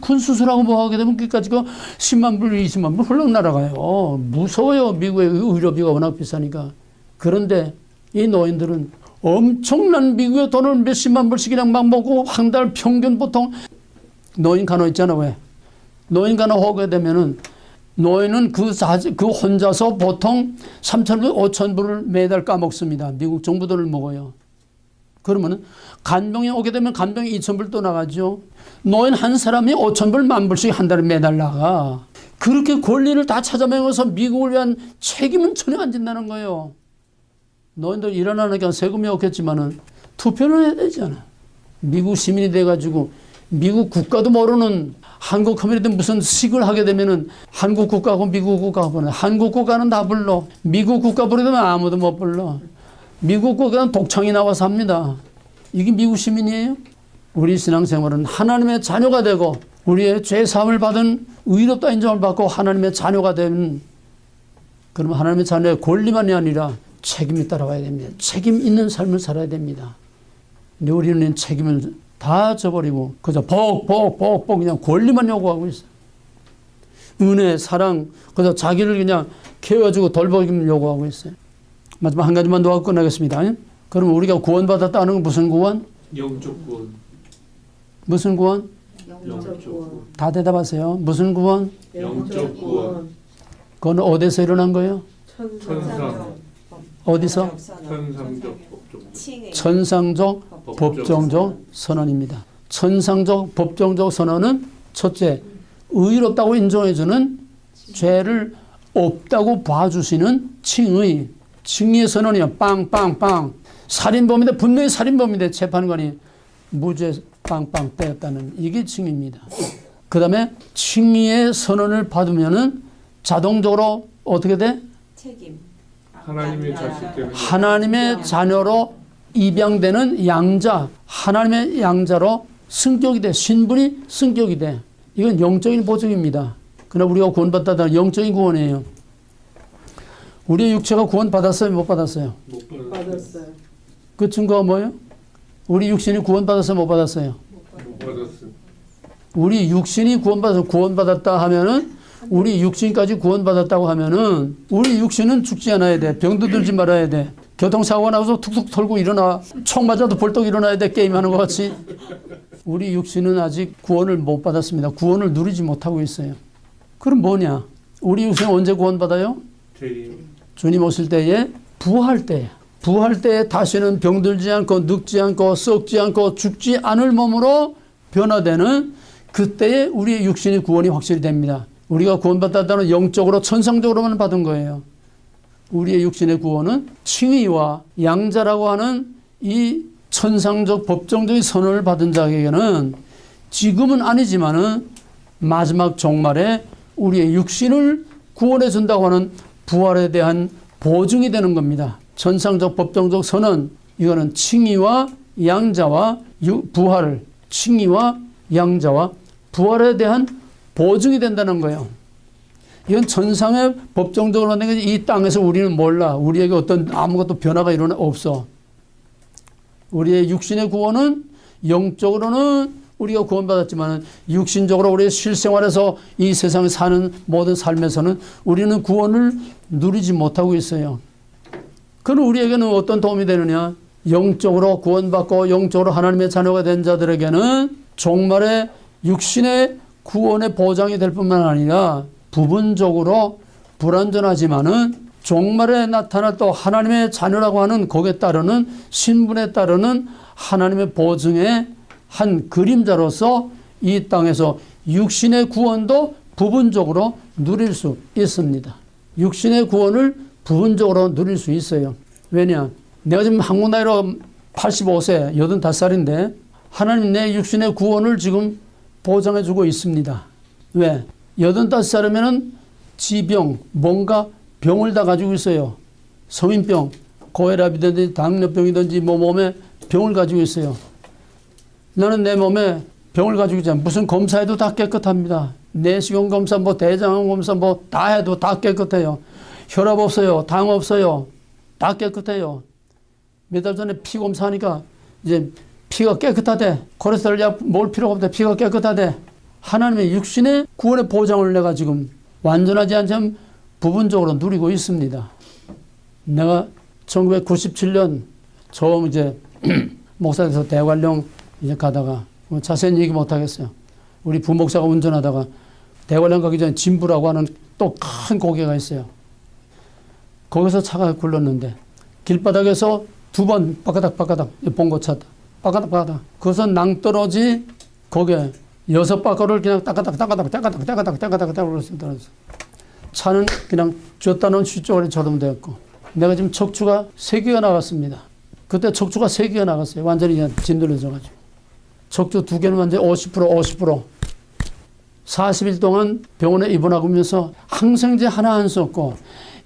큰 수술하고 뭐 하게 되면 끝까지 10만 불, 20만 불 홀로 날아가요. 무서워요. 미국의 의료비가 워낙 비싸니까. 그런데 이 노인들은 엄청난 미국의 돈을 몇십만 불씩 그냥 막 먹고 한 달 평균 보통 노인 간호 있잖아. 왜? 노인 간호 하게 되면은 노인은 그 혼자서 보통 3,000불, 5,000불을 매달 까먹습니다. 미국 정부 돈을 먹어요. 그러면은 간병이 오게 되면 간병이 2,000불 또 나가죠. 노인 한 사람이 5,000불, 10,000불씩 한 달에 매달 나가. 그렇게 권리를 다 찾아매면서 미국을 위한 책임은 전혀 안 진다는 거예요. 너희들 일어나니까 세금이 없겠지만은 투표를 해야 되잖아. 미국 시민이 돼가지고 미국 국가도 모르는 한국 커뮤니티 무슨 식을 하게 되면은 한국 국가하고 미국 국가가 부르네. 한국 국가는 다 불러. 미국 국가 부르면 아무도 못 불러. 미국 국가는 독창이 나와서 합니다. 이게 미국 시민이에요? 우리 신앙생활은 하나님의 자녀가 되고 우리의 죄사함을 받은 의롭다 인정을 받고 하나님의 자녀가 되면 그러면 하나님의 자녀의 권리만이 아니라 책임이 따라와야 됩니다. 책임 있는 삶을 살아야 됩니다. 근데 우리는 책임을 다 져버리고 그저 복 그냥 권리만 요구하고 있어요. 은혜, 사랑, 그저 자기를 그냥 케어주고 돌보기만 요구하고 있어요. 마지막 한 가지만 더 하고 끝나겠습니다. 그럼 우리가 구원받았다는 건 무슨 구원? 영적 구원. 무슨 구원? 영적 구원. 다 대답하세요. 무슨 구원? 영적 구원. 그건 어디서 일어난 거예요? 천상. 어디서? 천상적 법적. 천상적 법정적 선언입니다. 천상적 법정적 선언은 첫째, 의롭다고 인정해주는 죄를 없다고 봐주시는 칭의. 칭의의 선언이요. 빵빵빵. 살인범인데 분명히 살인범인데 재판관이 무죄 빵빵 때렸다는 이게 칭의입니다. 그 다음에 칭의의 선언을 받으면은 자동적으로 어떻게 돼? 책임. 하나님의 자식 되는 하나님의 자녀로 입양되는 양자, 하나님의 양자로 승격이 돼. 신분이 승격이 돼. 이건 영적인 보증입니다. 그러나 우리가 구원받았다는 영적인 구원이에요. 우리의 육체가 구원받았어요? 못 받았어요? 못 받았어요. 그 증거가 뭐예요? 우리 육신이 구원받았어요? 못 받았어요? 못 받았어요. 우리 육신이 구원받았다 하면은 우리 육신까지 구원받았다고 하면은 우리 육신은 죽지 않아야 돼. 병도 들지 말아야 돼. 교통사고가 나서 툭툭 털고 일어나. 총 맞아도 벌떡 일어나야 돼. 게임하는 것 같이. 우리 육신은 아직 구원을 못 받았습니다. 구원을 누리지 못하고 있어요. 그럼 뭐냐? 우리 육신은 언제 구원받아요? 재림. 주님 오실 때에 부활 때에. 부활 때에 다시는 병들지 않고 늙지 않고 썩지 않고 죽지 않을 몸으로 변화되는 그때에 우리의 육신의 구원이 확실히 됩니다. 우리가 구원받았다는 영적으로 천상적으로만 받은 거예요. 우리의 육신의 구원은 칭의와 양자라고 하는 이 천상적 법정적인 선언을 받은 자에게는 지금은 아니지만은 마지막 종말에 우리의 육신을 구원해 준다고 하는 부활에 대한 보증이 되는 겁니다. 천상적 법정적 선언, 이거는 칭의와 양자와 부활을, 칭의와 양자와 부활에 대한 보증이 된다는 거예요. 이건 천상의 법정적으로 하는 게 이 땅에서 우리는 몰라. 우리에게 어떤 아무것도 변화가 없어. 우리의 육신의 구원은 영적으로는 우리가 구원받았지만 육신적으로 우리의 실생활에서 이 세상에 사는 모든 삶에서는 우리는 구원을 누리지 못하고 있어요. 그럼 우리에게는 어떤 도움이 되느냐? 영적으로 구원받고 영적으로 하나님의 자녀가 된 자들에게는 종말에 육신의 구원의 보장이 될 뿐만 아니라 부분적으로 불완전하지만은 종말에 나타날 또 하나님의 자녀라고 하는 거기에 따르는 신분에 따르는 하나님의 보증의 한 그림자로서 이 땅에서 육신의 구원도 부분적으로 누릴 수 있습니다. 육신의 구원을 부분적으로 누릴 수 있어요. 왜냐? 내가 지금 한국 나이로 85세, 85살인데 하나님 내 육신의 구원을 지금 보장해주고 있습니다. 왜? 85살이면 지병, 뭔가 병을 다 가지고 있어요. 성인병, 고혈압이든지 당뇨병이든지 몸에 병을 가지고 있어요. 나는 내 몸에 병을 가지고 있잖아. 무슨 검사해도 다 깨끗합니다. 내시경 검사, 대장암 검사 다 해도 다 깨끗해요. 혈압 없어요. 당 없어요. 다 깨끗해요. 몇 달 전에 피 검사하니까 이제 피가 깨끗하대. 콜레스테롤 약 먹을 필요가 없대. 피가 깨끗하대. 하나님의 육신의 구원의 보장을 내가 지금 완전하지 않지만 부분적으로 누리고 있습니다. 내가 1997년 처음 이제 목사에서 대관령 이제 가다가 자세히 얘기 못 하겠어요. 우리 부목사가 운전하다가 대관령 가기 전에 진부라고 하는 또 큰 고개가 있어요. 거기서 차가 굴렀는데 길바닥에서 두 번 바까닥 봉고 찼다. 바까닥. 그것은 낭떠러지 거기에 6바퀴를 그냥 따가닥 그랬어. 차는 그냥 줬다 놓은 슈쪽으로처럼 되었고, 내가 지금 척추가 3개가 나갔습니다. 그때 척추가 3개가 나갔어요. 완전히 그냥 짓눌러져가지고. 척추 2개는 완전히 50%. 40일 동안 병원에 입원하면서 항생제 하나 안 썼고,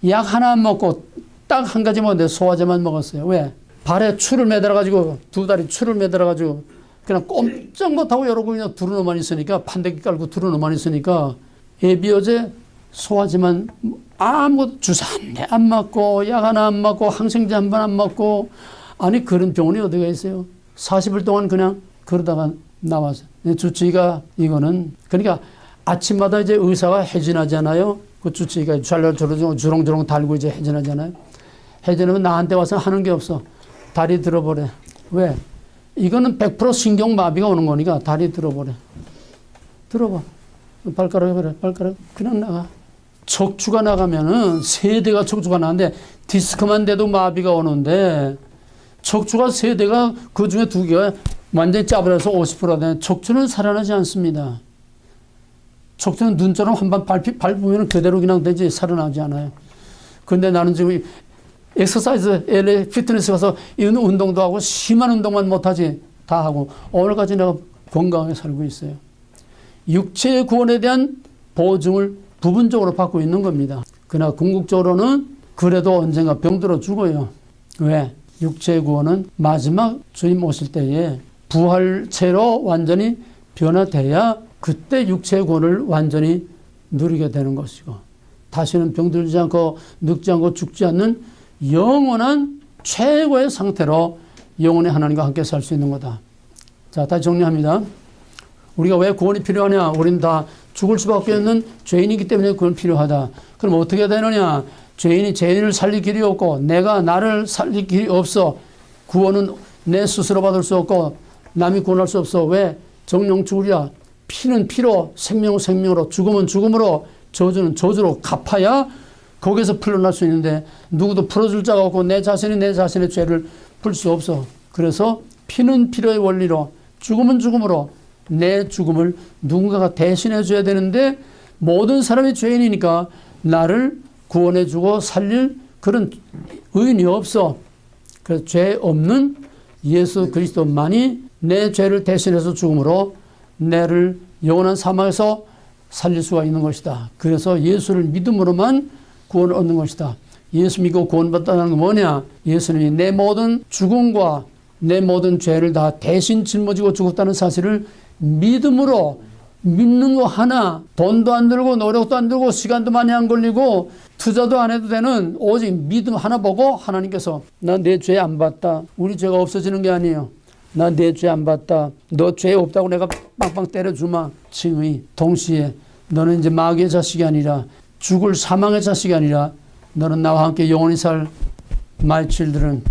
약 하나 안 먹고, 딱 한 가지 먹었는데 소화제만 먹었어요. 왜? 발에 추를 매달아가지고, 2다리 추를 매달아가지고, 그냥 꼼짝 못하고 이러고 그냥 두루노만 있으니까, 판대기 깔고 두루노만 있으니까, 예비어제 소화제만 아무것도 주사 안 맞고, 약 하나 안 맞고, 항생제 한 번 안 맞고, 아니, 그런 병원이 어디가 있어요? 40일 동안 그냥 그러다가 나와서. 주치의가 이거는, 그러니까 아침마다 이제 의사가 해진하잖아요. 그 주치의가 주렁주렁 달고 이제 해진하잖아요. 해진하면 나한테 와서 하는 게 없어. 다리 들어버려. 왜? 이거는 100% 신경마비가 오는 거니까 다리 들어버려. 들어봐. 발가락 해버려. 발가락. 그냥 나가. 척추가 나가면은 3대가 척추가 나는데 디스크만 돼도 마비가 오는데 척추가 3대가 그 중에 2개가 완전히 짜버려서 50%가 되는 척추는 살아나지 않습니다. 척추는 눈처럼 한번 밟으면 그대로 그냥 되지 살아나지 않아요. 근데 나는 지금 엑서사이즈, LA 피트니스 가서 이런 운동도 하고 심한 운동만 못하지 다 하고 오늘까지 내가 건강하게 살고 있어요. 육체의 구원에 대한 보증을 부분적으로 받고 있는 겁니다. 그러나 궁극적으로는 그래도 언젠가 병들어 죽어요. 왜? 육체의 구원은 마지막 주님 오실 때에 부활체로 완전히 변화돼야 그때 육체의 구원을 완전히 누리게 되는 것이고 다시는 병들지 않고 늙지 않고 죽지 않는 영원한 최고의 상태로 영원히 하나님과 함께 살 수 있는 거다. 자, 다시 정리합니다. 우리가 왜 구원이 필요하냐? 우리는 다 죽을 수밖에 없는 죄인이기 때문에 구원이 필요하다. 그럼 어떻게 되느냐? 죄인을 살릴 길이 없고 내가 나를 살릴 길이 없어. 구원은 내 스스로 받을 수 없고 남이 구원할 수 없어. 왜? 정령 죽으리라. 피는 피로, 생명은 생명으로, 죽음은 죽음으로, 저주는 저주로 갚아야 거기서 풀려날 수 있는데 누구도 풀어줄 자가 없고 내 자신이 내 자신의 죄를 풀 수 없어. 그래서 피는 피로의 원리로, 죽음은 죽음으로 내 죽음을 누군가가 대신해 줘야 되는데 모든 사람이 죄인이니까 나를 구원해 주고 살릴 그런 의인이 없어. 그래서 죄 없는 예수 그리스도만이 내 죄를 대신해서 죽음으로 내를 영원한 사망에서 살릴 수가 있는 것이다. 그래서 예수를 믿음으로만 구원을 얻는 것이다. 예수 믿고 구원받다는 건 뭐냐? 예수님이 내 모든 죽음과 내 모든 죄를 다 대신 짊어지고 죽었다는 사실을 믿음으로 믿는 거 하나, 돈도 안 들고 노력도 안 들고 시간도 많이 안 걸리고 투자도 안 해도 되는 오직 믿음 하나 보고 하나님께서 나 내 죄 안 봤다. 우리 죄가 없어지는 게 아니에요. 나 내 죄 안 봤다. 너 죄 없다고 내가 빵빵 때려주마. 칭의. 동시에 너는 이제 마귀의 자식이 아니라 죽을 사망의 자식이 아니라 너는 나와 함께 영원히 살 my children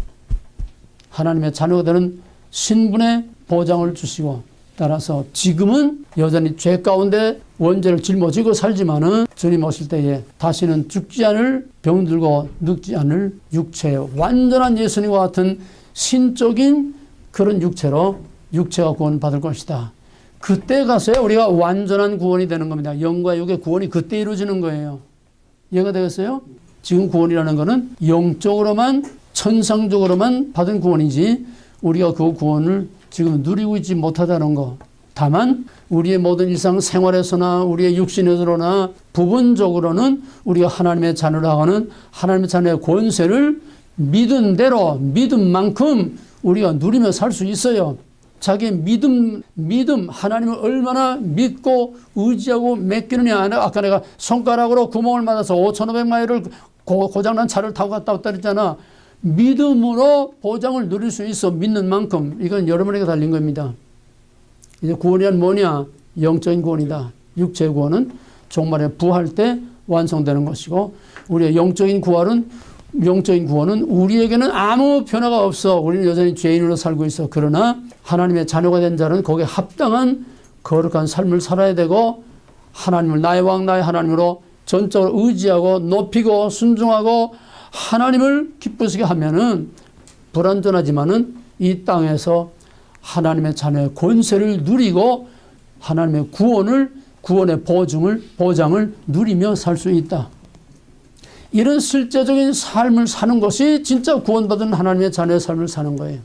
하나님의 자녀가 되는 신분의 보장을 주시고 따라서 지금은 여전히 죄 가운데 원죄를 짊어지고 살지만은 주님 오실 때에 다시는 죽지 않을 병들고 늙지 않을 육체 완전한 예수님과 같은 신적인 그런 육체로 육체가 구원받을 것이다. 그때 가서야 우리가 완전한 구원이 되는 겁니다. 영과 육의 구원이 그때 이루어지는 거예요. 이해가 되겠어요? 지금 구원이라는 것은 영적으로만 천상적으로만 받은 구원이지 우리가 그 구원을 지금 누리고 있지 못하다는 거. 다만 우리의 모든 일상 생활에서나 우리의 육신에서나 부분적으로는 우리가 하나님의 자녀라고 하는 하나님의 자녀의 권세를 믿은 대로 믿은 만큼 우리가 누리며 살 수 있어요. 자기의 믿음 하나님을 얼마나 믿고 의지하고 맡기느냐. 아까 내가 손가락으로 구멍을 맞아서 5,500마일을 고장난 차를 타고 갔다 왔다 그랬잖아. 믿음으로 보장을 누릴 수 있어. 믿는 만큼. 이건 여러분에게 달린 겁니다. 이제 구원이란 뭐냐? 영적인 구원이다. 육체의 구원은 종말에 부활 때 완성되는 것이고 우리의 영적인 구원은 우리에게는 아무 변화가 없어. 우리는 여전히 죄인으로 살고 있어. 그러나 하나님의 자녀가 된 자는 거기에 합당한 거룩한 삶을 살아야 되고 하나님을 나의 왕 나의 하나님으로 전적으로 의지하고 높이고 순종하고 하나님을 기쁘시게 하면은 불완전하지만은 이 땅에서 하나님의 자녀의 권세를 누리고 하나님의 구원의 보장을 누리며 살 수 있다. 이런 실제적인 삶을 사는 것이 진짜 구원받은 하나님의 자녀의 삶을 사는 거예요.